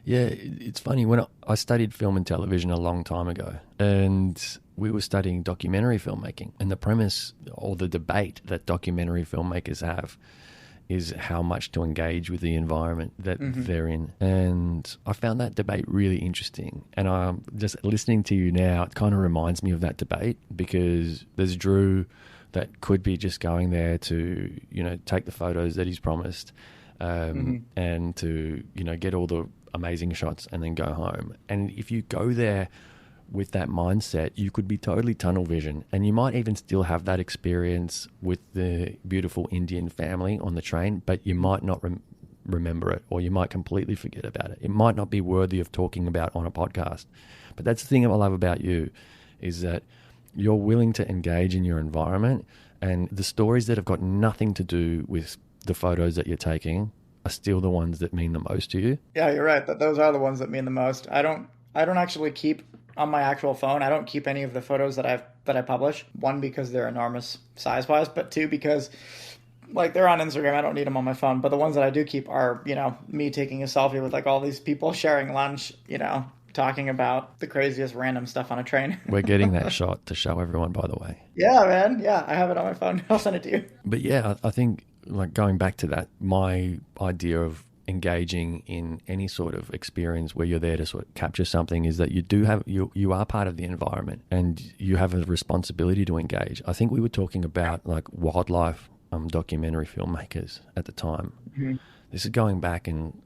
[SPEAKER 1] Yeah, it's funny. When I studied film and television a long time ago, and we were studying documentary filmmaking, and the premise or the debate that documentary filmmakers have is how much to engage with the environment that they're in. And I found that debate really interesting. And just listening to you now, it kind of reminds me of that debate, because there's Drew, that could be just going there to, take the photos that he's promised, and to, get all the amazing shots and then go home. And if you go there with that mindset, you could be totally tunnel vision, and you might even still have that experience with the beautiful Indian family on the train, but you might not remember it, or you might completely forget about it. It might not be worthy of talking about on a podcast. But that's the thing I love about you, is that you're willing to engage in your environment, and the stories that have got nothing to do with the photos that you're taking are still the ones that mean the most to you.
[SPEAKER 2] Yeah, you're right. Those are the ones that mean the most. I don't actually keep on my actual phone. I don't keep any of the photos that I publish. One, because they're enormous size-wise, but two, because they're on Instagram. I don't need them on my phone. But the ones that I do keep are, me taking a selfie with all these people sharing lunch, talking about the craziest random stuff on a train.
[SPEAKER 1] We're getting that shot to show everyone, by the way.
[SPEAKER 2] Yeah, man. Yeah, I have it on my phone. I'll send it to you.
[SPEAKER 1] But yeah, I think going back to that, my idea of engaging in any sort of experience where you're there to sort of capture something is that you are part of the environment, and you have a responsibility to engage. I think we were talking about wildlife documentary filmmakers at the time. Mm-hmm. This is going back, and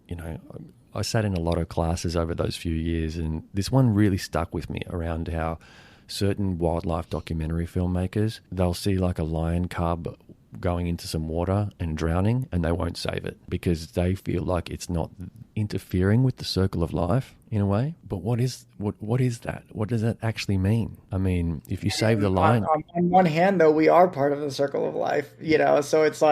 [SPEAKER 1] I sat in a lot of classes over those few years, and this one really stuck with me around how certain wildlife documentary filmmakers, they'll see a lion cub going into some water and drowning, and they won't save it because they feel like it's not interfering with the circle of life in a way. But what is that? What does that actually mean? I mean, if you save the lion,
[SPEAKER 2] on one hand, though, we are part of the circle of life, so it's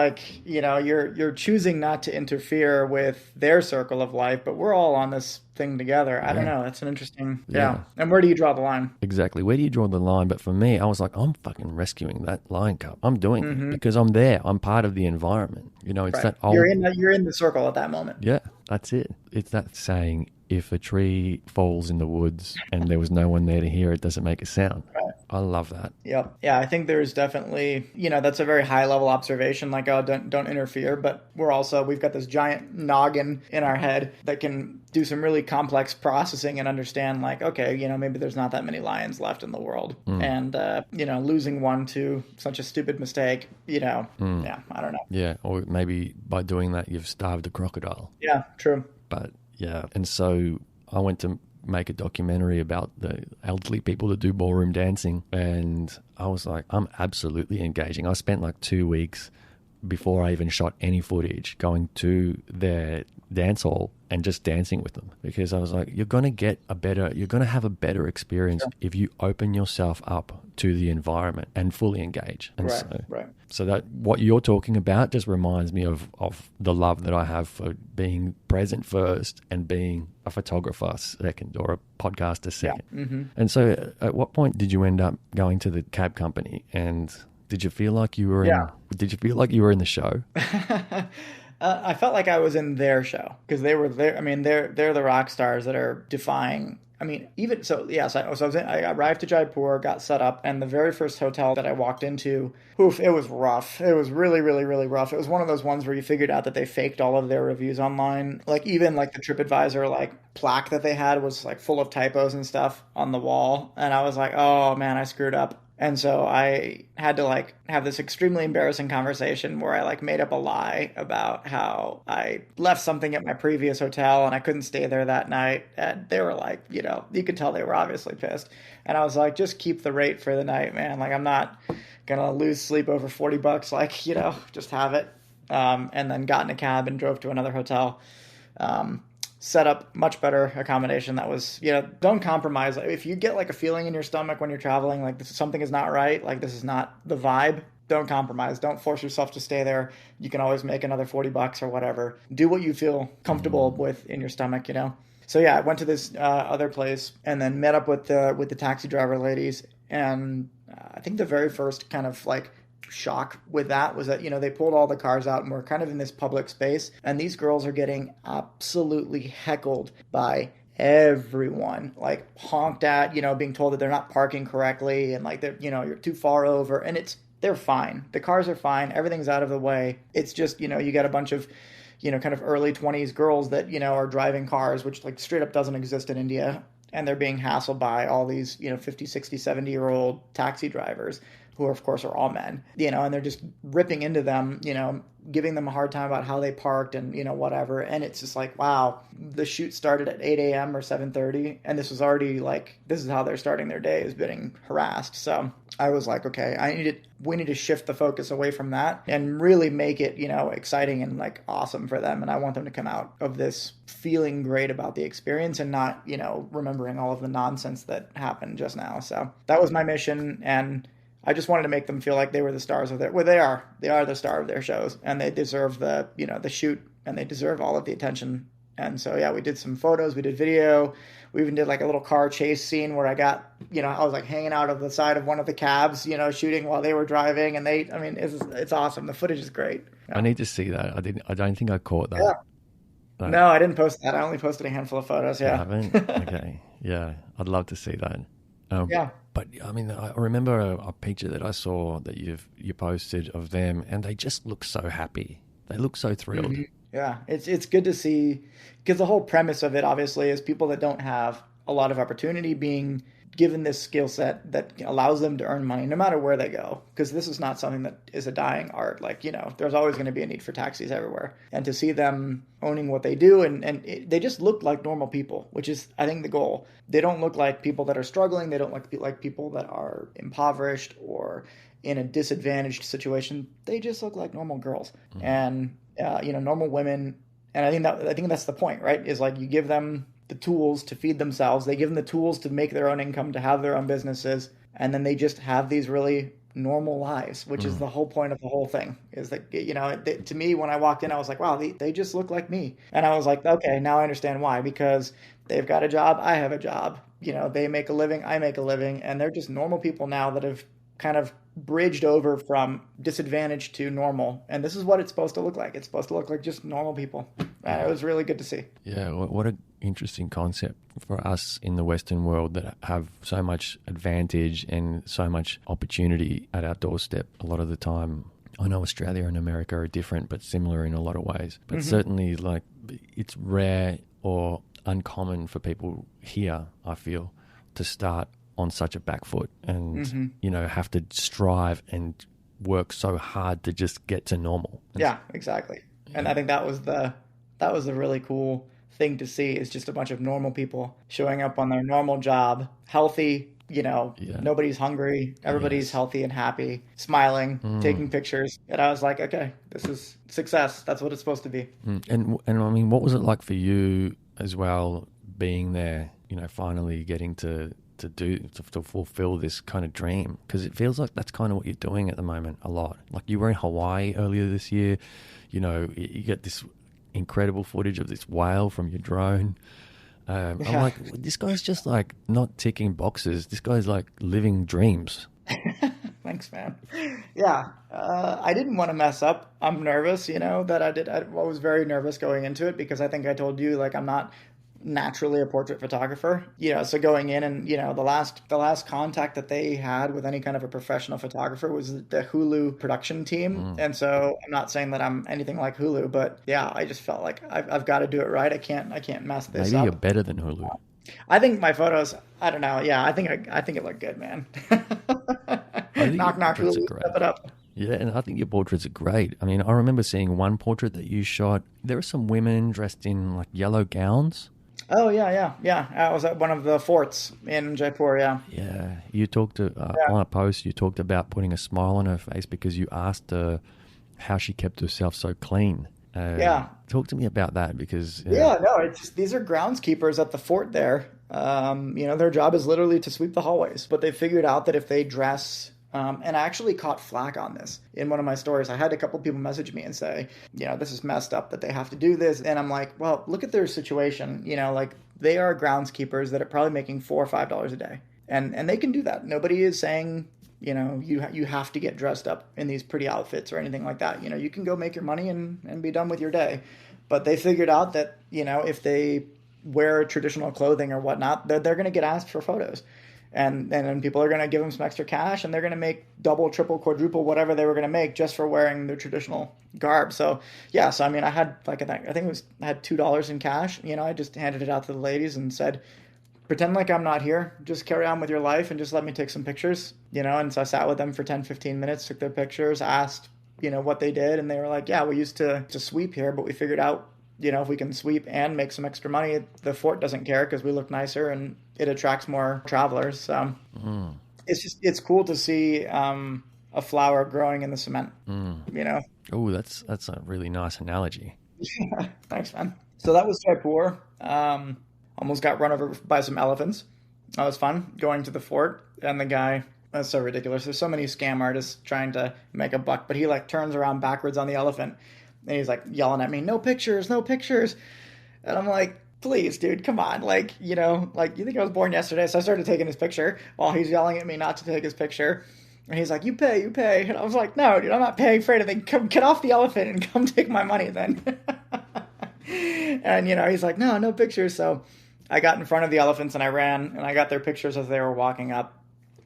[SPEAKER 2] you're choosing not to interfere with their circle of life, but we're all on this thing together. I don't know. That's an interesting, yeah. And where do you draw the line?
[SPEAKER 1] Exactly. Where do you draw the line? But for me, I was like, I'm fucking rescuing that lion cub. I'm doing it because I'm there. I'm part of the environment. It's right. That old...
[SPEAKER 2] You're in the circle at that moment.
[SPEAKER 1] Yeah, that's it. It's that saying, if a tree falls in the woods and there was no one there to hear it, does it make a sound? Right. I love that.
[SPEAKER 2] Yep. Yeah, I think there's definitely, that's a very high level observation, don't interfere, but we've got this giant noggin in our head that can do some really complex processing and understand okay, maybe there's not that many lions left in the world. And, losing one to such a stupid mistake, yeah, I don't know.
[SPEAKER 1] Yeah. Or maybe by doing that, you've starved a crocodile.
[SPEAKER 2] Yeah, true.
[SPEAKER 1] But yeah. And so I went to make a documentary about the elderly people that do ballroom dancing, and I was like, I'm absolutely engaging. I spent 2 weeks before I even shot any footage going to their dance hall and just dancing with them, because I was like, you're going to have a better experience if you open yourself up to the environment and fully engage. And so that what you're talking about just reminds me of the love that I have for being present first and being a photographer second, or a podcaster second. Yeah. Mm-hmm. And so at what point did you end up going to the cab company, and did you feel like you were in the show?
[SPEAKER 2] I felt like I was in their show, because they were there. I mean, they're the rock stars that are defying. I mean, even so, yes. I arrived to Jaipur, got set up, and the very first hotel that I walked into, it was rough. It was really, really, really rough. It was one of those ones where you figured out that they faked all of their reviews online. Even the TripAdvisor plaque that they had was full of typos and stuff on the wall, and I was like, oh man, I screwed up. And so I had to have this extremely embarrassing conversation where I made up a lie about how I left something at my previous hotel and I couldn't stay there that night. And they were you could tell they were obviously pissed. And I was like, just keep the rate for the night, man. I'm not going to lose sleep over $40. Just have it. And then got in a cab and drove to another hotel. Set up much better accommodation that was, don't compromise. If you get a feeling in your stomach when you're traveling, something is not right, this is not the vibe, don't compromise. Don't force yourself to stay there. You can always make another $40 or whatever. Do what you feel comfortable with in your stomach, So yeah, I went to this other place and then met up with the taxi driver ladies. And I think the very first kind of shock with that was that, they pulled all the cars out and we're kind of in this public space, and these girls are getting absolutely heckled by everyone, honked at, being told that they're not parking correctly, and they're, you're too far over, and they're fine. The cars are fine. Everything's out of the way. It's just, you got a bunch of, kind of early 20s girls that, are driving cars, which straight up doesn't exist in India. And they're being hassled by all these, 50, 60, 70-year-old taxi drivers. who of course are all men, and they're just ripping into them, giving them a hard time about how they parked and, whatever. And it's just like, wow, the shoot started at 8 a.m. or 7:30. And this was already like, this is how they're starting their day, is getting harassed. So I was like, okay, we need to shift the focus away from that and really make it, exciting and like awesome for them. And I want them to come out of this feeling great about the experience and not, remembering all of the nonsense that happened just now. So that was my mission. And I just wanted to make them feel like they were the stars of they are the star of their shows, and they deserve the shoot, and they deserve all of the attention. And so, yeah, we did some photos, we did video. We even did like a little car chase scene where I got, I was like hanging out of the side of one of the cabs, shooting while they were driving. And it's awesome. The footage is great.
[SPEAKER 1] I need to see that. I don't think I caught that.
[SPEAKER 2] Yeah. No, I didn't post that. I only posted a handful of photos. Yeah.
[SPEAKER 1] I haven't? Okay. Yeah. I'd love to see that.
[SPEAKER 2] Yeah.
[SPEAKER 1] But I remember a picture that I saw that you posted of them, and they just look so happy. They look so thrilled.
[SPEAKER 2] Mm-hmm. Yeah, it's good to see, because the whole premise of it obviously is people that don't have a lot of opportunity being given this skill set that allows them to earn money no matter where they go, because this is not something that is a dying art. Like, there's always going to be a need for taxis everywhere. And to see them owning what they do, they just look like normal people, which is, I think, the goal. They don't look like people that are struggling. They don't look like people that are impoverished or in a disadvantaged situation. They just look like normal girls and, normal women. And I think that's the point, right? Is like, you give them the tools to feed themselves. They give them the tools to make their own income, to have their own businesses. And then they just have these really normal lives, which is the whole point of the whole thing. Is that, to me, when I walked in, I was like, wow, they just look like me. And I was like, okay, now I understand why, because they've got a job. I have a job. They make a living. I make a living. And they're just normal people now that have kind of bridged over from disadvantage to normal. And this is what it's supposed to look like. It's supposed to look like just normal people. And it was really good to see.
[SPEAKER 1] Yeah, what an interesting concept for us in the Western world that have so much advantage and so much opportunity at our doorstep a lot of the time. I know Australia and America are different, but similar in a lot of ways. But certainly, like, it's rare or uncommon for people here, I feel, to start on such a back foot and, have to strive and work so hard to just get to normal.
[SPEAKER 2] Yeah, exactly. Yeah. And I think that was the really cool thing to see, is just a bunch of normal people showing up on their normal job, healthy, nobody's hungry, everybody's healthy and happy, smiling, taking pictures. And I was like, okay, this is success. That's what it's supposed to be.
[SPEAKER 1] And what was it like for you as well, being there, finally getting to fulfill this kind of dream? Because it feels like that's kind of what you're doing at the moment a lot. Like, you were in Hawaii earlier this year, you get this incredible footage of this whale from your drone. I'm like, this guy's just like not ticking boxes. This guy's like living dreams.
[SPEAKER 2] Thanks, man. Yeah. I didn't want to mess up. I'm nervous, that I did. I was very nervous going into it, because I think I told you, like, I'm not naturally a portrait photographer, so going in and, the last contact that they had with any kind of a professional photographer was the Hulu production team. And so I'm not saying that I'm anything like Hulu, but yeah, I just felt like I've got to do it right. I can't mess this up.
[SPEAKER 1] Maybe you're better than Hulu.
[SPEAKER 2] I think my photos, I don't know. Yeah, I think it looked good, man. Knock, Hulu, step it up.
[SPEAKER 1] Yeah, and I think your portraits are great. I mean, I remember seeing one portrait that you shot. There were some women dressed in like yellow gowns.
[SPEAKER 2] Oh, yeah. I was at one of the forts in Jaipur, yeah.
[SPEAKER 1] Yeah. You talked on a post, you talked about putting a smile on her face because you asked her how she kept herself so clean. Talk to me about that, because...
[SPEAKER 2] These are groundskeepers at the fort there. Their job is literally to sweep the hallways, but they figured out that if they dress... and I actually caught flack on this in one of my stories. I had a couple people message me and say, this is messed up that they have to do this. And I'm like, well, look at their situation. Like, they are groundskeepers that are probably making $4 or $5 a day. And they can do that. Nobody is saying, you have to get dressed up in these pretty outfits or anything like that. You can go make your money and be done with your day. But they figured out that, if they wear traditional clothing or whatnot, they're going to get asked for photos. And then people are going to give them some extra cash, and they're going to make double, triple, quadruple, whatever they were going to make just for wearing their traditional garb. So, yeah. So, I had I had $2 in cash. I just handed it out to the ladies and said, pretend like I'm not here. Just carry on with your life and just let me take some pictures, And so I sat with them for 10, 15 minutes, took their pictures, asked, what they did. And they were like, yeah, we used to sweep here, but we figured out, if we can sweep and make some extra money, the fort doesn't care because we look nicer and it attracts more travelers. So it's cool to see a flower growing in the cement,
[SPEAKER 1] Oh, that's a really nice analogy.
[SPEAKER 2] Yeah, thanks, man. So that was Jaipur. Almost got run over by some elephants. That was fun, going to the fort. And the guy, that's so ridiculous. There's so many scam artists trying to make a buck, but he turns around backwards on the elephant. And he's yelling at me, no pictures, no pictures. And I'm like, please, dude, come on. You think I was born yesterday? So I started taking his picture while he's yelling at me not to take his picture. And he's like, you pay. And I was like, no, dude, I'm not paying for anything. Come get off the elephant and come take my money then. And, he's like, no pictures. So I got in front of the elephants and I ran and I got their pictures as they were walking up.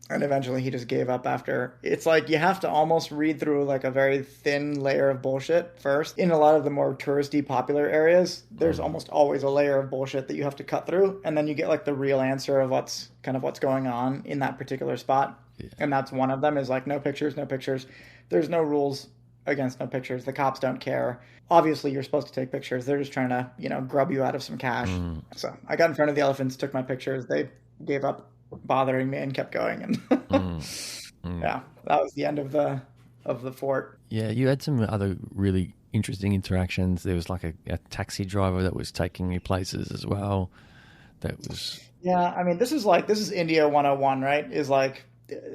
[SPEAKER 2] And eventually he just gave up after. It's you have to almost read through a very thin layer of bullshit first. In a lot of the more touristy popular areas, there's almost always a layer of bullshit that you have to cut through. And then you get the real answer of what's going on in that particular spot. Yeah. And that's one of them is no pictures, no pictures. There's no rules against no pictures. The cops don't care. Obviously, you're supposed to take pictures. They're just trying to, grub you out of some cash. So I got in front of the elephants, took my pictures. They gave up bothering me and kept going. And yeah, that was the end of the fort.
[SPEAKER 1] Yeah, you had some other really interesting interactions. There was a taxi driver that was taking you places as well. That was...
[SPEAKER 2] Yeah, I mean, this is India 101, right? Is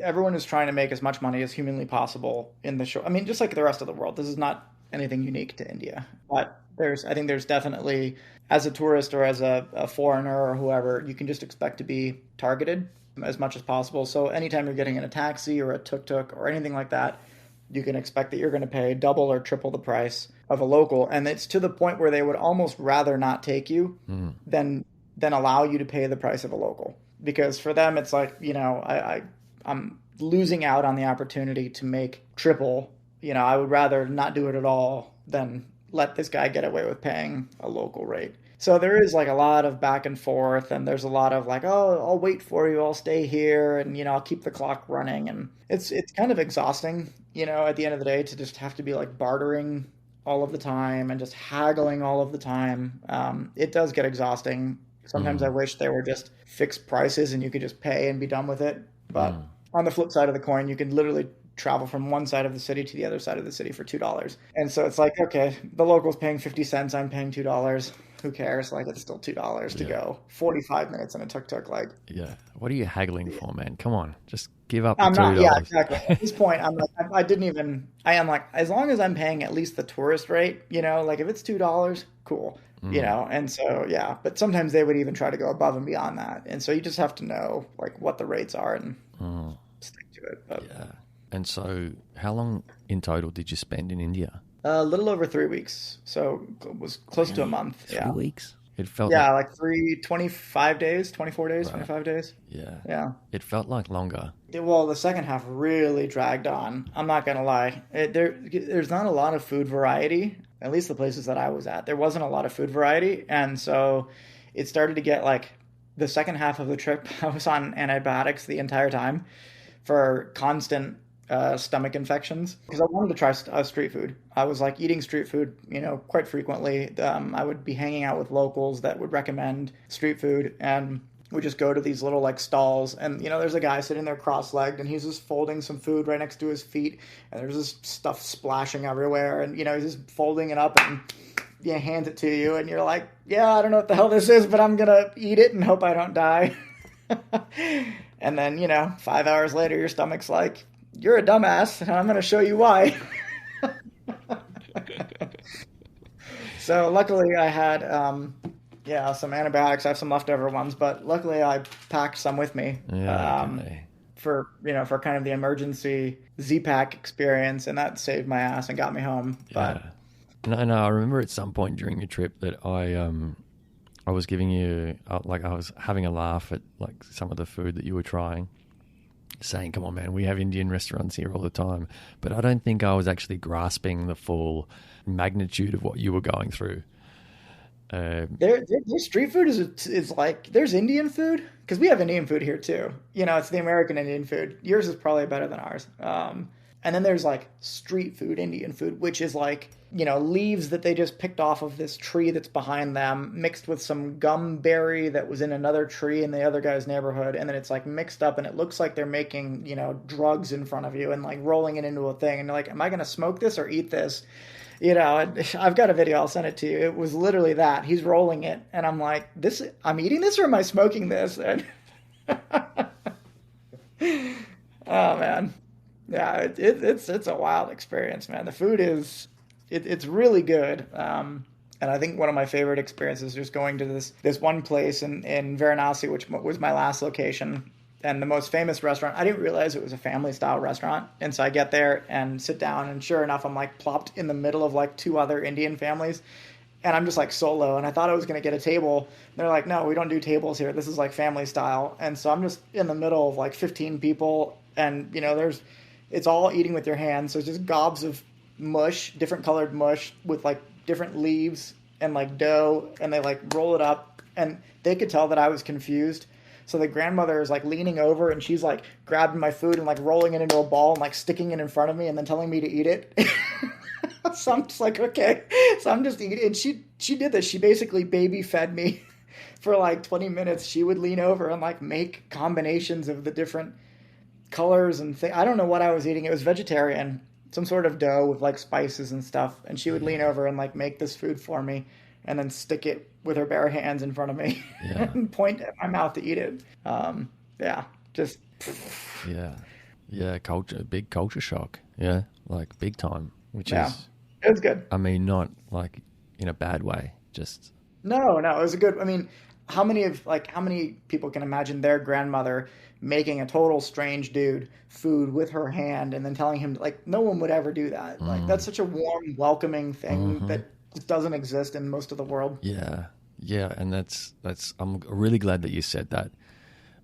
[SPEAKER 2] everyone is trying to make as much money as humanly possible in the show. I mean, just like the rest of the world, this is not anything unique to India. But I think there's definitely, as a tourist or as a foreigner or whoever, you can just expect to be targeted as much as possible. So anytime you're getting in a taxi or a tuk-tuk or anything like that, you can expect that you're going to pay double or triple the price of a local. And it's to the point where they would almost rather not take you than allow you to pay the price of a local. Because for them, it's I'm losing out on the opportunity to make triple. I would rather not do it at all than let this guy get away with paying a local rate. So there is a lot of back and forth, and there's a lot of oh, I'll wait for you, I'll stay here, and I'll keep the clock running, and it's kind of exhausting, at the end of the day, to just have to be bartering all of the time and just haggling all of the time. It does get exhausting. Sometimes I wish there were just fixed prices and you could just pay and be done with it, but on the flip side of the coin, you can literally travel from one side of the city to the other side of the city for $2. And so it's okay, the local's paying 50 cents, I'm paying $2. Who cares? It's still $2 to go 45 minutes in a tuk-tuk.
[SPEAKER 1] Yeah. What are you haggling for, man? Come on, just give up.
[SPEAKER 2] I'm
[SPEAKER 1] the $2.
[SPEAKER 2] not. Yeah, exactly. At this point, I am as long as I'm paying at least the tourist rate, if it's $2, cool. And so, yeah, but sometimes they would even try to go above and beyond that. And so you just have to know what the rates are and stick to it. But,
[SPEAKER 1] yeah. And so how long in total did you spend in India?
[SPEAKER 2] A little over 3 weeks. So it was close to a month.
[SPEAKER 1] 3 weeks? It felt
[SPEAKER 2] 25 days, 24 days, right. 25 days.
[SPEAKER 1] Yeah.
[SPEAKER 2] Yeah.
[SPEAKER 1] It felt like longer.
[SPEAKER 2] Well, the second half really dragged on. I'm not going to lie. There's not a lot of food variety, at least the places that I was at. There wasn't a lot of food variety. And so it started to get the second half of the trip, I was on antibiotics the entire time for constant stomach infections because I wanted to try street food. I was eating street food, quite frequently. I would be hanging out with locals that would recommend street food, and we just go to these little stalls, and there's a guy sitting there cross-legged, and he's just folding some food right next to his feet, and there's this stuff splashing everywhere, and he's just folding it up and hands it to you, and you're like, yeah, I don't know what the hell this is, but I'm gonna eat it and hope I don't die. And then 5 hours later, your stomach's like, you're a dumbass, and I'm going to show you why. So luckily I had, some antibiotics. I have some leftover ones, but luckily I packed some with me for kind of the emergency Z-Pack experience, and that saved my ass and got me home. But
[SPEAKER 1] No, I remember at some point during your trip that I was giving you, I was having a laugh at some of the food that you were trying, saying, come on, man, we have Indian restaurants here all the time. But I don't think I was actually grasping the full magnitude of what you were going through.
[SPEAKER 2] Their street food is like, there's Indian food because we have Indian food here too. It's the American Indian food. Yours is probably better than ours. And then there's like street food, Indian food, which is like, leaves that they just picked off of this tree that's behind them, mixed with some gum berry that was in another tree in the other guy's neighborhood. And then it's like mixed up and it looks like they're making, drugs in front of you and like rolling it into a thing. And you're like, am I going to smoke this or eat this? I've got a video. I'll send it to you. It was literally that. He's rolling it. And I'm like, I'm eating this or am I smoking this? And oh, man. Yeah, it's a wild experience, man. The food it's really good. And I think one of my favorite experiences is just going to this one place in Varanasi, which was my last location. And the most famous restaurant, I didn't realize it was a family-style restaurant. And so I get there and sit down, and sure enough, I'm like plopped in the middle of like two other Indian families. And I'm just like solo. And I thought I was going to get a table. They're like, no, we don't do tables here. This is like family style. And so I'm just in the middle of like 15 people. And, it's all eating with your hands. So it's just gobs of mush, different colored mush with like different leaves and like dough. And they like roll it up. And they could tell that I was confused. So the grandmother is like leaning over and she's like grabbing my food and like rolling it into a ball and like sticking it in front of me and then telling me to eat it. So I'm just like, okay. So I'm just eating. And she did this. She basically baby fed me for like 20 minutes. She would lean over and like make combinations of the different colors and things. I don't know what I was eating. It was vegetarian, some sort of dough with like spices and stuff. And she would lean over and like make this food for me and then stick it with her bare hands in front of me and point at my mouth to eat it. Just.
[SPEAKER 1] Yeah. Big culture shock. Yeah. Like big time, which is.
[SPEAKER 2] It was good.
[SPEAKER 1] I mean, not like in a bad way, just.
[SPEAKER 2] No, it was a good, I mean, how many people can imagine their grandmother making a total strange dude food with her hand and then telling him, like, no one would ever do that. Like, that's such a warm, welcoming thing that just doesn't exist in most of the world.
[SPEAKER 1] Yeah. And that's, I'm really glad that you said that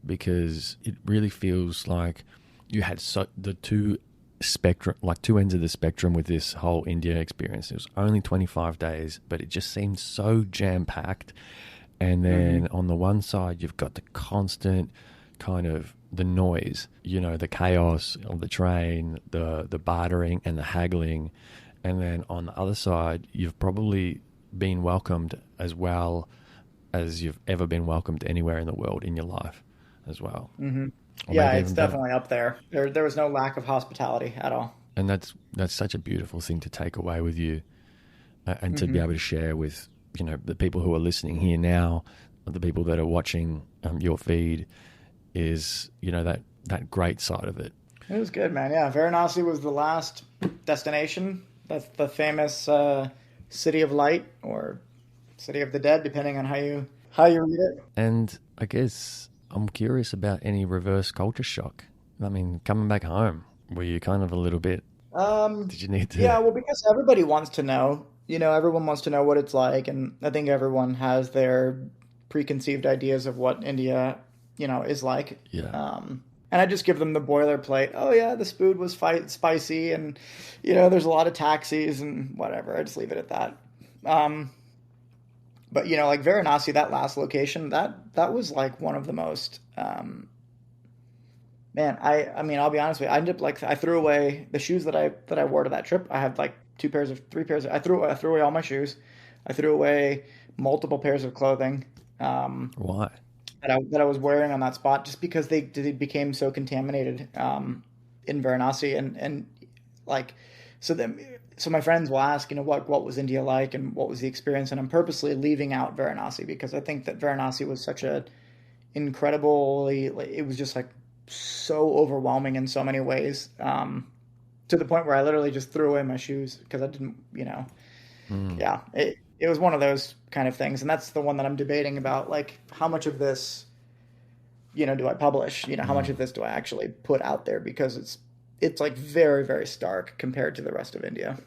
[SPEAKER 1] because it really feels like you had the two spectrum, like two ends of the spectrum with this whole India experience. It was only 25 days, but it just seemed so jam-packed. And then on the one side, you've got the constant kind of the noise, the chaos of the train, the bartering and the haggling. And then on the other side, you've probably been welcomed as well as you've ever been welcomed anywhere in the world in your life as well.
[SPEAKER 2] Mm-hmm. Yeah, it's definitely up there. There was no lack of hospitality at all.
[SPEAKER 1] And that's such a beautiful thing to take away with you and to be able to share with, the people who are listening here now, the people that are watching your feed is, that great side of it.
[SPEAKER 2] It was good, man. Yeah, Varanasi was the last destination. That's the famous City of Light or City of the Dead, depending on how you read it.
[SPEAKER 1] And I guess I'm curious about any reverse culture shock. I mean, coming back home, were you kind of a little bit? Did you need to?
[SPEAKER 2] Yeah, well, because everybody wants to know. Everyone wants to know what it's like, and I think everyone has their preconceived ideas of what India, is like.
[SPEAKER 1] Yeah.
[SPEAKER 2] And I just give them the boilerplate. Oh yeah, this food was spicy, and there's a lot of taxis and whatever. I just leave it at that. But like Varanasi, that last location, that was like one of the most. Man, I mean, I'll be honest with you. I ended up I threw away the shoes that I wore to that trip. I had like 3 pairs. I threw away all my shoes. I threw away multiple pairs of clothing.
[SPEAKER 1] Why?
[SPEAKER 2] That I was wearing on that spot, just because they became so contaminated in Varanasi, and like so my friends will ask, what was India like and what was the experience, and I'm purposely leaving out Varanasi because I think that Varanasi was such a incredibly, it was just like so overwhelming in so many ways, to the point where I literally just threw away my shoes because I didn't, yeah, it was one of those kind of things. And that's the one that I'm debating about, like, how much of this, do I publish? How much of this do I actually put out there? Because it's like very, very stark compared to the rest of India.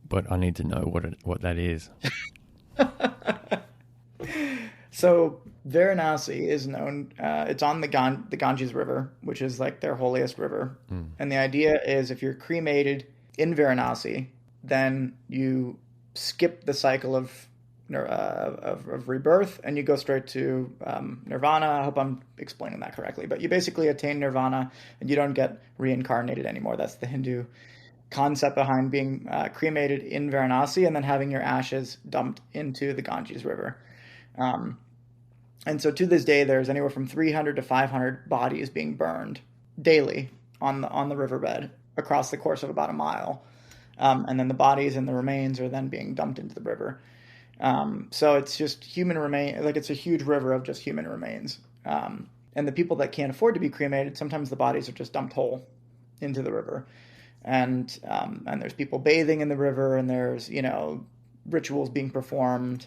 [SPEAKER 1] But I need to know what that is.
[SPEAKER 2] So Varanasi is known, it's on the Ganges River, which is like their holiest river. And the idea is if you're cremated in Varanasi, then you skip the cycle of rebirth, and you go straight to nirvana. I hope I'm explaining that correctly, but you basically attain nirvana, and you don't get reincarnated anymore. That's the Hindu concept behind being cremated in Varanasi and then having your ashes dumped into the Ganges River. And so to this day, there's anywhere from 300 to 500 bodies being burned daily on the riverbed across the course of about a mile. And then the bodies and the remains are then being dumped into the river. So it's just human remain, like it's a huge river of just human remains. And the people that can't afford to be cremated, sometimes the bodies are just dumped whole into the river. And there's people bathing in the river, and there's, rituals being performed.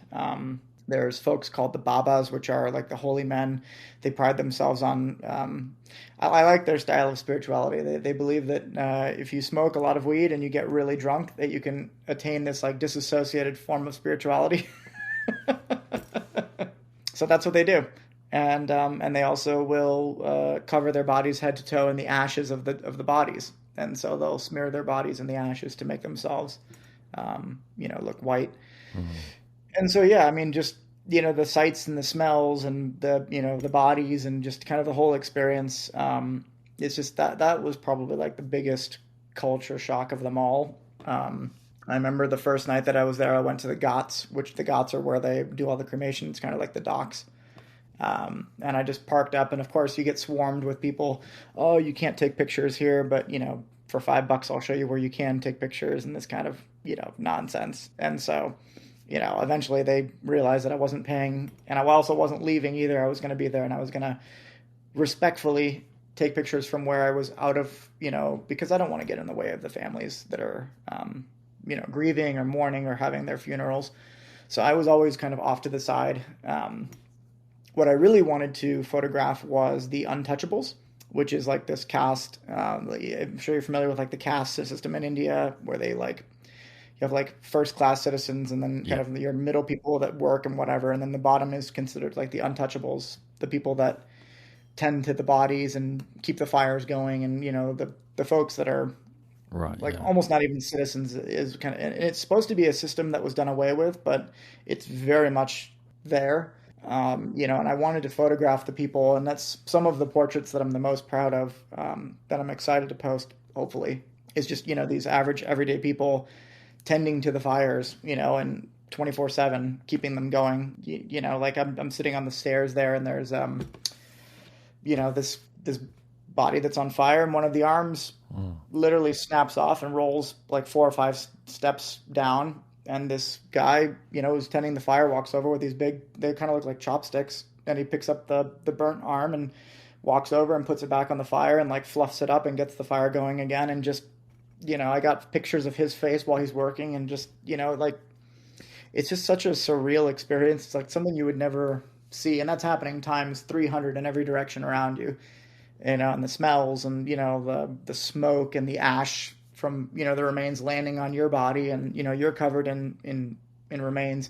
[SPEAKER 2] There's folks called the Babas, which are like the holy men. They pride themselves on, I like their style of spirituality. They believe that if you smoke a lot of weed and you get really drunk, that you can attain this like disassociated form of spirituality. So that's what they do. And they also will cover their bodies head to toe in the ashes of the bodies. And so they'll smear their bodies in the ashes to make themselves, look white. Mm-hmm. And so, yeah, I mean, just, the sights and the smells and the bodies and just kind of the whole experience. It's just that was probably like the biggest culture shock of them all. I remember the first night that I was there, I went to the Ghats, which the Ghats are where they do all the cremation. It's kind of like the docks. And I just parked up, and of course you get swarmed with people. Oh, you can't take pictures here, but for $5 I'll show you where you can take pictures, and this kind of nonsense. And so eventually they realized that I wasn't paying, and I also wasn't leaving either. I was going to be there, and I was going to respectfully take pictures from where I was out of, because I don't want to get in the way of the families that are grieving or mourning or having their funerals. So I was always kind of off to the side. What I really wanted to photograph was the untouchables, which is like this caste. I'm sure you're familiar with like the caste system in India, where they you have like first class citizens, and then kind of your middle people that work and whatever. And then the bottom is considered like the untouchables, the people that tend to the bodies and keep the fires going. And, the folks that are almost not even citizens is kind of, and it's supposed to be a system that was done away with, but it's very much there. And I wanted to photograph the people, and that's some of the portraits that I'm the most proud of, that I'm excited to post, hopefully, is just, these average everyday people tending to the fires, and 24/7 keeping them going. Like I'm sitting on the stairs there, and there's, this body that's on fire, and one of the arms literally snaps off and rolls like 4 or 5 steps down. And this guy, who's tending the fire, walks over with these big, they kind of look like chopsticks, and he picks up the burnt arm and walks over and puts it back on the fire and like fluffs it up and gets the fire going again. And just, I got pictures of his face while he's working, and just, it's just such a surreal experience. It's like something you would never see. And that's happening times 300 in every direction around you, and the smells and, the smoke and the ash from, the remains landing on your body, and, you're covered in remains.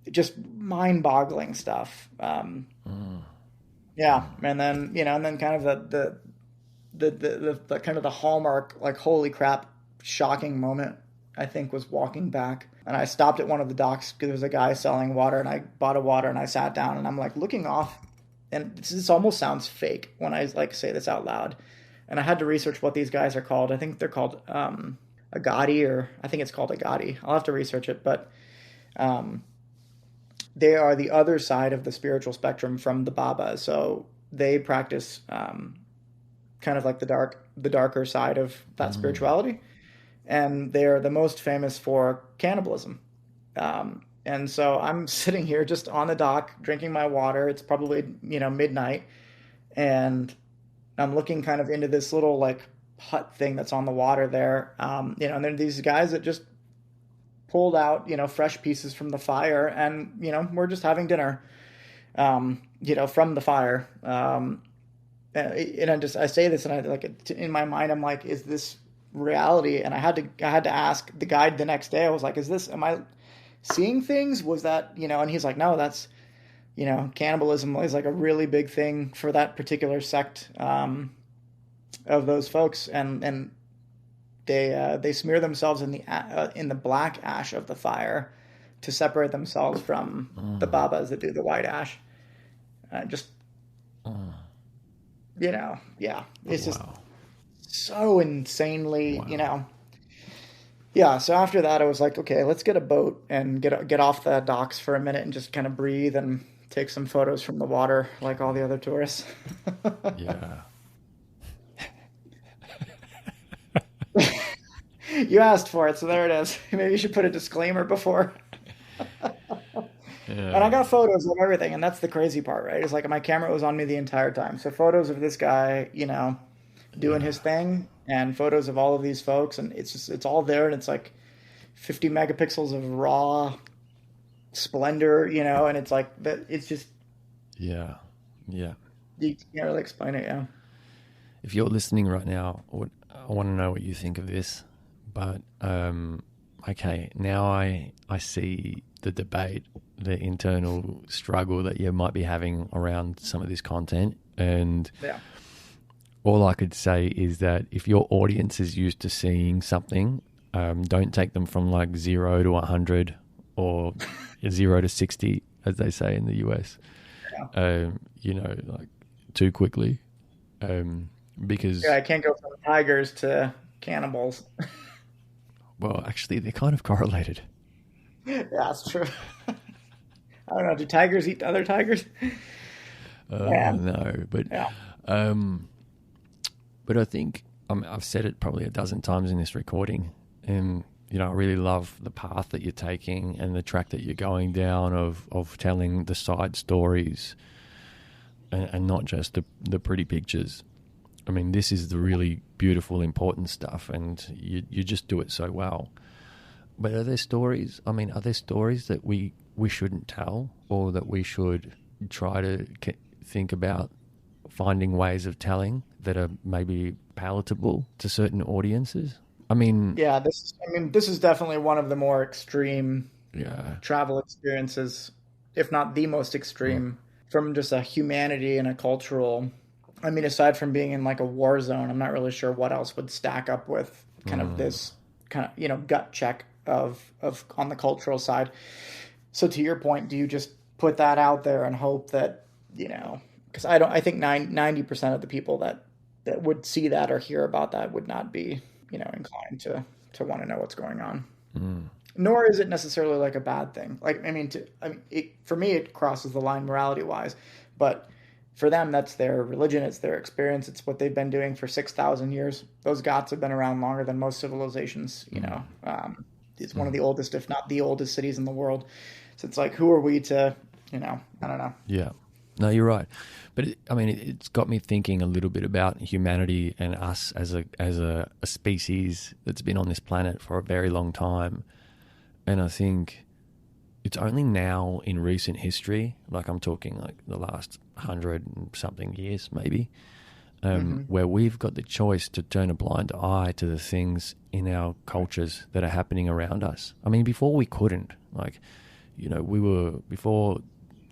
[SPEAKER 2] Just mind boggling stuff. Yeah. And then, and then kind of the kind of the hallmark, like, holy crap, shocking moment, I think, was walking back. And I stopped at one of the docks because there was a guy selling water, and I bought a water, and I sat down, and I'm like looking off, and this almost sounds fake when I like say this out loud. And I had to research what these guys are called. I think they're called Agadi, or I think it's called Agadi. I'll have to research it, but they are the other side of the spiritual spectrum from the Babas. So they practice kind of like the darker side of that spirituality, and they're the most famous for cannibalism. And so I'm sitting here just on the dock drinking my water. It's probably midnight, and I'm looking kind of into this little like hut thing that's on the water there. And there are these guys that just pulled out, fresh pieces from the fire, and, we're just having dinner, from the fire. And I say this, and I like in my mind, I'm like, is this reality? And I had to ask the guide the next day. I was like, am I seeing things? Was that, and he's like, no, that's, cannibalism is like a really big thing for that particular sect of those folks. And they smear themselves in the black ash of the fire to separate themselves from the Babas that do the white ash. Just yeah, it's just
[SPEAKER 1] Wow.
[SPEAKER 2] so insanely,
[SPEAKER 1] Wow.
[SPEAKER 2] Yeah, so after that, I was like, okay, let's get a boat and get off the docks for a minute and just kind of breathe and take some photos from the water like all the other tourists.
[SPEAKER 1] Yeah.
[SPEAKER 2] You asked for it, so there it is. Maybe you should put a disclaimer before. And I
[SPEAKER 1] Yeah.
[SPEAKER 2] got photos of everything, and that's the crazy part, right? It's like my camera was on me the entire time. So photos of this guy, doing his
[SPEAKER 1] Yeah.
[SPEAKER 2] thing, and photos of all of these folks, and it's all there, and it's like 50 megapixels of raw splendor, and it's like that. It's just
[SPEAKER 1] Yeah. Yeah.
[SPEAKER 2] you can't really explain it. Yeah.
[SPEAKER 1] If you're listening right now, I want to know what you think of this. But okay, now I see the debate, the internal struggle that you might be having around some of this content, and
[SPEAKER 2] Yeah.
[SPEAKER 1] all I could say is that if your audience is used to seeing something, don't take them from like 0 to 100 or 0 to 60, as they say in the US.
[SPEAKER 2] Yeah.
[SPEAKER 1] Like too quickly, because
[SPEAKER 2] Yeah, I can't go from tigers to cannibals.
[SPEAKER 1] well, actually, they're kind of correlated.
[SPEAKER 2] Yeah, that's true. I don't know. Do tigers eat other tigers? Yeah.
[SPEAKER 1] No,
[SPEAKER 2] Yeah.
[SPEAKER 1] um, but I think I've said it probably a dozen times in this recording, and I really love the path that you're taking and the track that you're going down of telling the side stories, and not just the pretty pictures. I mean, this is the really beautiful, important stuff, and you just do it so well. But are there stories? I mean, are there stories that we shouldn't tell, or that we should try to think about finding ways of telling that are maybe palatable to certain audiences? I mean,
[SPEAKER 2] Yeah, this is definitely one of the more extreme
[SPEAKER 1] yeah,
[SPEAKER 2] travel experiences, if not the most extreme, from just a humanity and a cultural. I mean, aside from being in like a war zone, I'm not really sure what else would stack up with kind of this kind of, gut check of on the cultural side. So to your point, do you just put that out there and hope that, because I think 90% of the people that would see that or hear about that would not be, inclined to want to know what's going on. Nor is it necessarily like a bad thing. Like, for me, it crosses the line morality wise, but for them, that's their religion. It's their experience. It's what they've been doing for 6,000 years. Those Ghats have been around longer than most civilizations. It's one of the oldest, if not the oldest cities in the world. So it's like, who are we to, I don't know.
[SPEAKER 1] yeah. No, you're right. But it's got me thinking a little bit about humanity and us as a species that's been on this planet for a very long time. And I think it's only now in recent history, like I'm talking like the last 100 and something years maybe, where we've got the choice to turn a blind eye to the things in our cultures that are happening around us. I mean, before we couldn't, like, we were, before,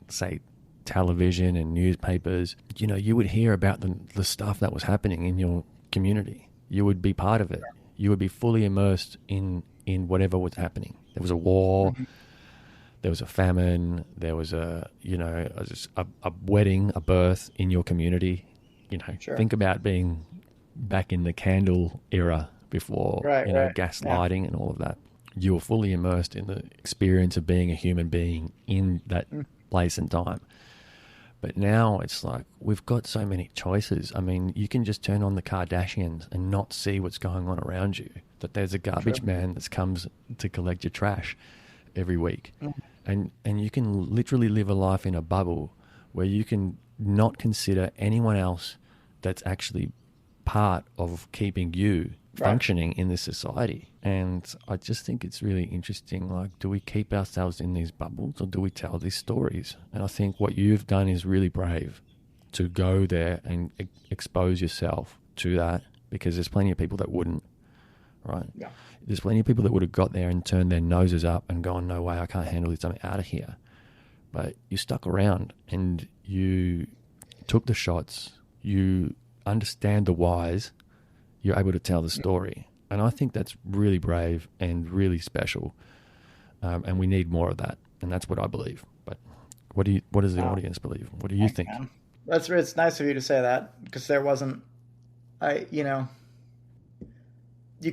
[SPEAKER 1] say, television and newspapers, you would hear about the stuff that was happening in your community. You would be part of it. You would be fully immersed in whatever was happening. There was a war, there was a famine, there was a wedding, a birth in your community.
[SPEAKER 2] Sure.
[SPEAKER 1] Think about being back in the candle era before,
[SPEAKER 2] Right.
[SPEAKER 1] gas
[SPEAKER 2] Yeah.
[SPEAKER 1] lighting and all of that. You were fully immersed in the experience of being a human being in that place and time. But now it's like we've got so many choices. I mean, you can just turn on the Kardashians and not see what's going on around you. That there's a garbage man that comes to collect your trash every week. And you can literally live a life in a bubble where you can not consider anyone else that's actually part of keeping you functioning in this society. And I just think it's really interesting. Like, do we keep ourselves in these bubbles or do we tell these stories? And I think what you've done is really brave to go there and expose yourself to that, because there's plenty of people that wouldn't, right?
[SPEAKER 2] Yeah.
[SPEAKER 1] There's plenty of people that would have got there and turned their noses up and gone, no way, I can't handle this, I'm out of here. But you stuck around and you took the shots, you understand the whys, you're able to tell the story. And I think that's really brave and really special. And we need more of that. And that's what I believe. But what does the audience believe? What do you think?
[SPEAKER 2] Man. It's nice of you to say that, because there wasn't, you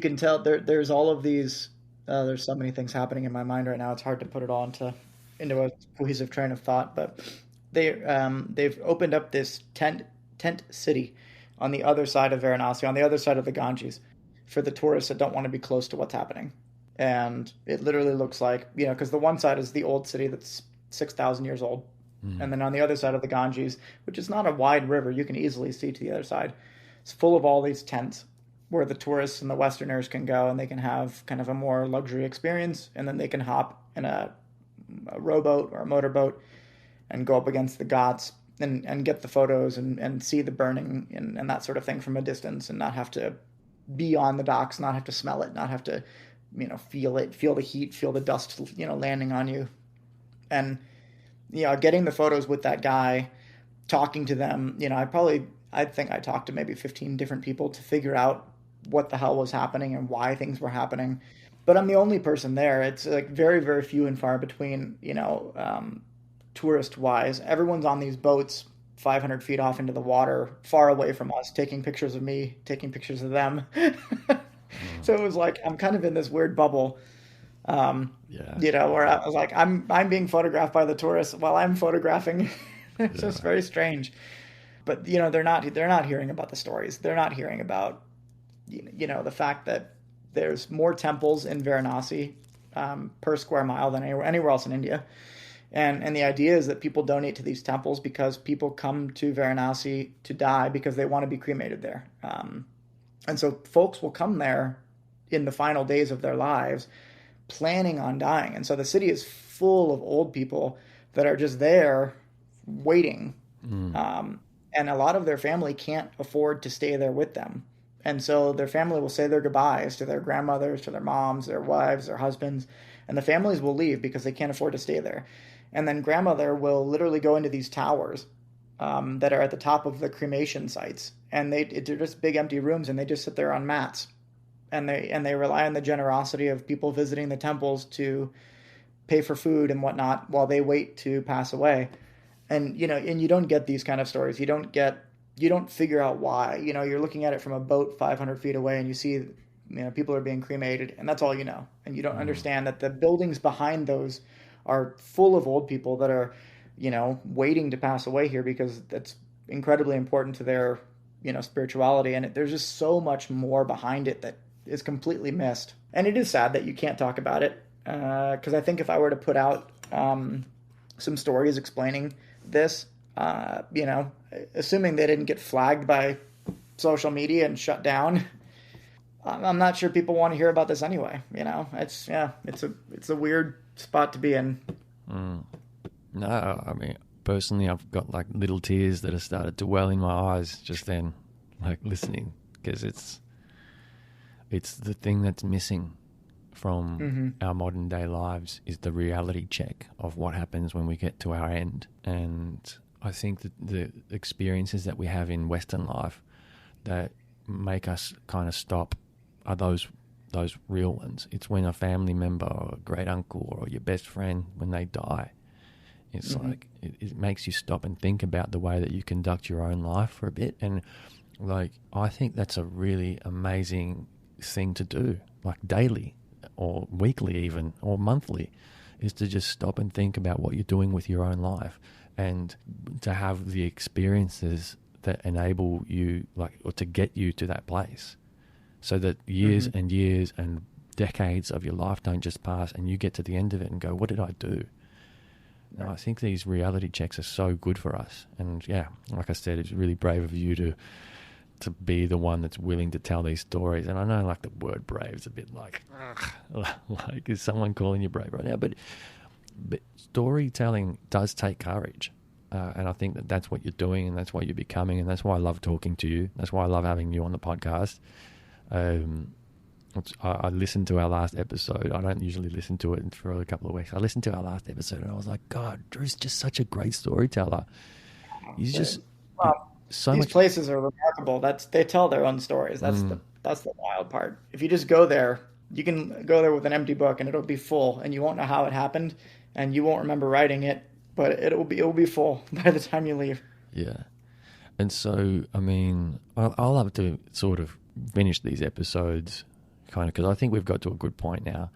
[SPEAKER 2] can tell there's all of these, there's so many things happening in my mind right now. It's hard to put it all into a cohesive train of thought, but they've opened up this tent city on the other side of Varanasi, on the other side of the Ganges, for the tourists that don't want to be close to what's happening. And it literally looks like, because the one side is the old city that's 6,000 years old. And then on the other side of the Ganges, which is not a wide river, you can easily see to the other side, it's full of all these tents where the tourists and the Westerners can go, and they can have kind of a more luxury experience. And then they can hop in a rowboat or a motorboat and go up against the Ghats and get the photos and see the burning and that sort of thing from a distance, and not have to be on the docks, not have to smell it, not have to, feel it, feel the heat, feel the dust, landing on you. And, getting the photos with that guy, talking to them, I think I talked to maybe 15 different people to figure out what the hell was happening and why things were happening. But I'm the only person there. It's like very, very few and far between, tourist wise. Everyone's on these boats 500 feet off into the water, far away from us, taking pictures of me, taking pictures of them. So it was like, I'm kind of in this weird bubble, where I was like, I'm being photographed by the tourists while I'm photographing. It's just very strange. But, they're not hearing about the stories. They're not hearing about, the fact that there's more temples in Varanasi per square mile than anywhere else in India. And the idea is that people donate to these temples because people come to Varanasi to die because they want to be cremated there. And so folks will come there in the final days of their lives planning on dying. And so the city is full of old people that are just there waiting. And a lot of their family can't afford to stay there with them. And so their family will say their goodbyes to their grandmothers, to their moms, their wives, their husbands, and the families will leave because they can't afford to stay there. And then grandmother will literally go into these towers that are at the top of the cremation sites. And they're just big empty rooms, and they just sit there on mats. And they rely on the generosity of people visiting the temples to pay for food and whatnot while they wait to pass away. And, and you don't get these kind of stories. You don't figure out why. You're looking at it from a boat 500 feet away, and you see, people are being cremated, and that's all you know. And you don't understand that the buildings behind those are full of old people that are, waiting to pass away here because that's incredibly important to their, spirituality. And there's just so much more behind it that is completely missed. And it is sad that you can't talk about it. Because I think if I were to put out some stories explaining this, assuming they didn't get flagged by social media and shut down, I'm not sure people want to hear about this anyway. It's a weird spot to be in.
[SPEAKER 1] No, I mean, personally, I've got like little tears that have started to well in my eyes just then, like listening, because it's the thing that's missing from our modern day lives is the reality check of what happens when we get to our end. And I think that the experiences that we have in Western life that make us kind of stop are those real ones. It's when a family member or a great uncle or your best friend, when they die, it's like it makes you stop and think about the way that you conduct your own life for a bit. And like, I think that's a really amazing thing to do, like daily or weekly even, or monthly, is to just stop and think about what you're doing with your own life and to have the experiences that enable you, like, or to get you to that place, so that years and years and decades of your life don't just pass and you get to the end of it and go, what did I do? Right. I think these reality checks are so good for us. And yeah, like I said, it's really brave of you to be the one that's willing to tell these stories. And I know, like, the word brave is a bit like, like, is someone calling you brave right now? But storytelling does take courage. And I think that that's what you're doing, and that's what you're becoming, and that's why I love talking to you. That's why I love having you on the podcast. I listened to our last episode. I don't usually listen to it for a couple of weeks. I listened to our last episode and I was like, God, Drew's just such a great storyteller. He's just
[SPEAKER 2] these places are remarkable. They tell their own stories. That's That's the wild part. If you just go there, you can go there with an empty book and it'll be full, and you won't know how it happened, and you won't remember writing it, but it will be full by the time you leave.
[SPEAKER 1] Yeah. And so, I mean, I'll have to sort of finish these episodes kind of, because I think we've got to a good point now.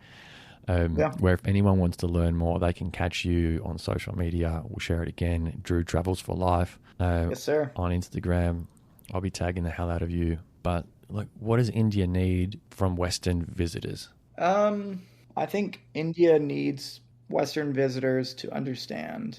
[SPEAKER 1] Where if anyone wants to learn more, they can catch you on social media. We'll share it again. Drew Travels for Life.
[SPEAKER 2] Yes, sir.
[SPEAKER 1] On Instagram. I'll be tagging the hell out of you. But like, what does India need from Western visitors?
[SPEAKER 2] I think India needs Western visitors to understand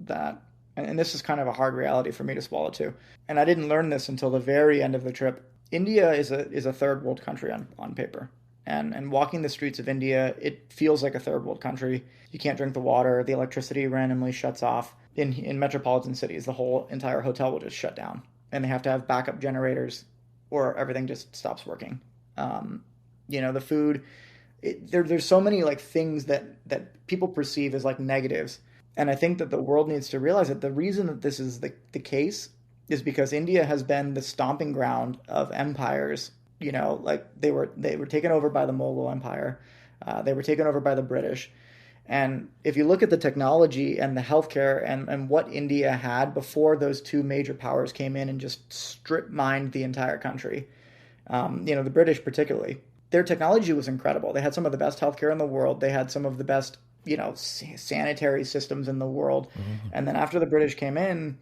[SPEAKER 2] that, and this is kind of a hard reality for me to swallow too. And I didn't learn this until the very end of the trip. India is a third world country on paper. And walking the streets of India, it feels like a third world country. You can't drink the water. The electricity randomly shuts off. In metropolitan cities, the whole entire hotel will just shut down. And they have to have backup generators or everything just stops working. The food, there's so many like things that people perceive as like negatives. And I think that the world needs to realize that the reason that this is the case is because India has been the stomping ground of empires. Like they were taken over by the Mughal Empire. They were taken over by the British. And if you look at the technology and the healthcare and what India had before those two major powers came in and just strip mined the entire country, the British particularly, their technology was incredible. They had some of the best healthcare in the world. They had some of the best, sanitary systems in the world. Mm-hmm. And then after the British came in,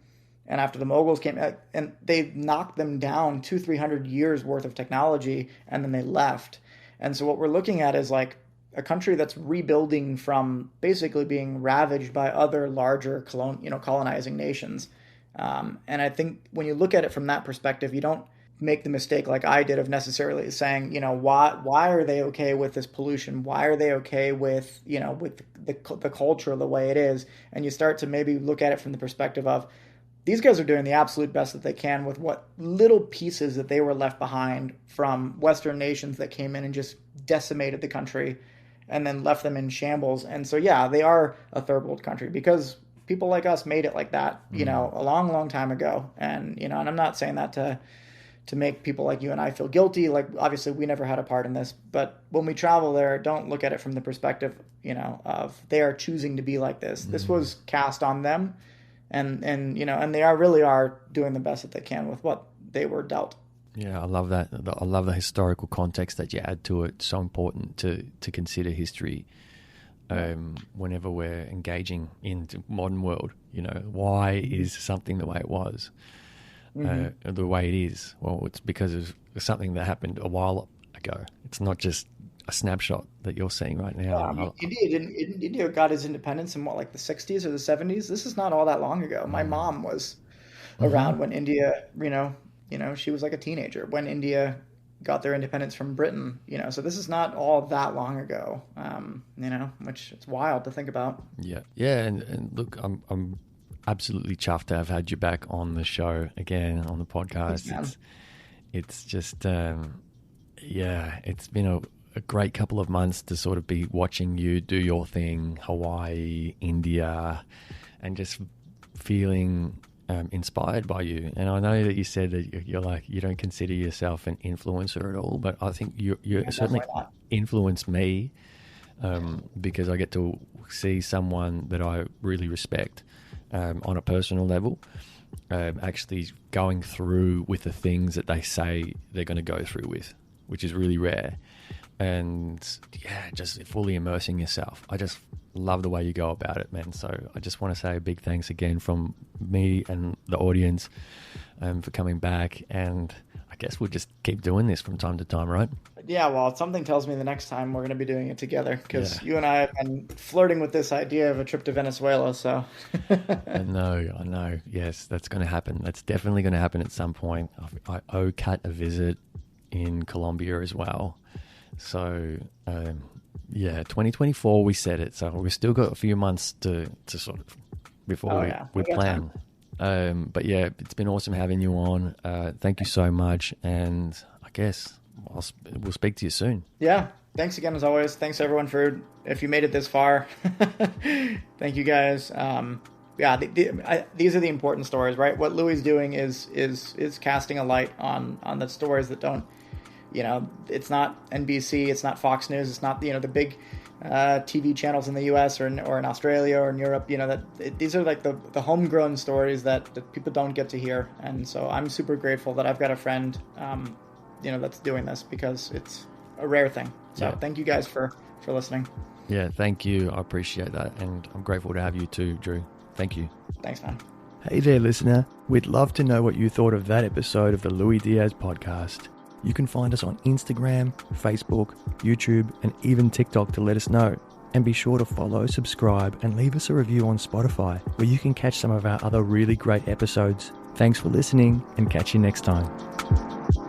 [SPEAKER 2] and after the Mughals came, and they knocked them down 200-300 years worth of technology, and then they left. And so what we're looking at is like a country that's rebuilding from basically being ravaged by other larger colonizing nations. And I think when you look at it from that perspective, you don't make the mistake like I did of necessarily saying, why are they okay with this pollution? Why are they okay with, with the culture the way it is? And you start to maybe look at it from the perspective of, these guys are doing the absolute best that they can with what little pieces that they were left behind from Western nations that came in and just decimated the country and then left them in shambles. And so, yeah, they are a third world country because people like us made it like that, a long, long time ago. And, and I'm not saying that to make people like you and I feel guilty. Like, obviously we never had a part in this, but when we travel there, don't look at it from the perspective, of they are choosing to be like this. This was cast on them. And they really are doing the best that they can with what they were dealt.
[SPEAKER 1] Yeah, I love that. I love the historical context that you add to it. So important to consider history whenever we're engaging in the modern world. Why is something the way it was, the way it is? Well, it's because of something that happened a while ago. It's not just a snapshot that you're seeing right now.
[SPEAKER 2] India got its independence in what, like the 60s or the 70s? This is not all that long ago. My mom was around when India, she was like a teenager when India got their independence from Britain, so this is not all that long ago, which it's wild to think about.
[SPEAKER 1] Yeah. Yeah. And look, I'm absolutely chuffed to have had you back on the show again, on the podcast.
[SPEAKER 2] Thanks,
[SPEAKER 1] it's just, it's been a great couple of months to sort of be watching you do your thing, Hawaii, India, and just feeling inspired by you. And I know that you said that you don't consider yourself an influencer at all, but I think you certainly influence me because I get to see someone that I really respect on a personal level actually going through with the things that they say they're going to go through with, which is really rare. And just fully immersing yourself. I just love the way you go about it, man. So I just want to say a big thanks again from me and the audience for coming back. And I guess we'll just keep doing this from time to time, right?
[SPEAKER 2] Yeah, well, something tells me the next time we're going to be doing it together because you and I have been flirting with this idea of a trip to Venezuela. So
[SPEAKER 1] I know. Yes, that's going to happen. That's definitely going to happen at some point. I owe Kat a visit in Colombia as well. So, 2024, we said it. So we've still got a few months to sort of, before we plan. But yeah, it's been awesome having you on. Thank you so much. And I guess we'll speak to you soon.
[SPEAKER 2] Yeah. Thanks again, as always. Thanks everyone if you made it this far. Thank you guys. These are the important stories, right? What Louis is doing is casting a light on the stories that don't it's not NBC, it's not Fox News, it's not, the big TV channels in the US or in Australia or in Europe, these are like the homegrown stories that people don't get to hear. And so I'm super grateful that I've got a friend, that's doing this, because it's a rare thing. So Thank you guys for listening.
[SPEAKER 1] Yeah, thank you. I appreciate that. And I'm grateful to have you too, Drew. Thank you.
[SPEAKER 2] Thanks, man.
[SPEAKER 1] Hey there, listener. We'd love to know what you thought of that episode of the Lui Diaz Podcast. You can find us on Instagram, Facebook, YouTube, and even TikTok to let us know. And be sure to follow, subscribe, and leave us a review on Spotify, where you can catch some of our other really great episodes. Thanks for listening, and catch you next time.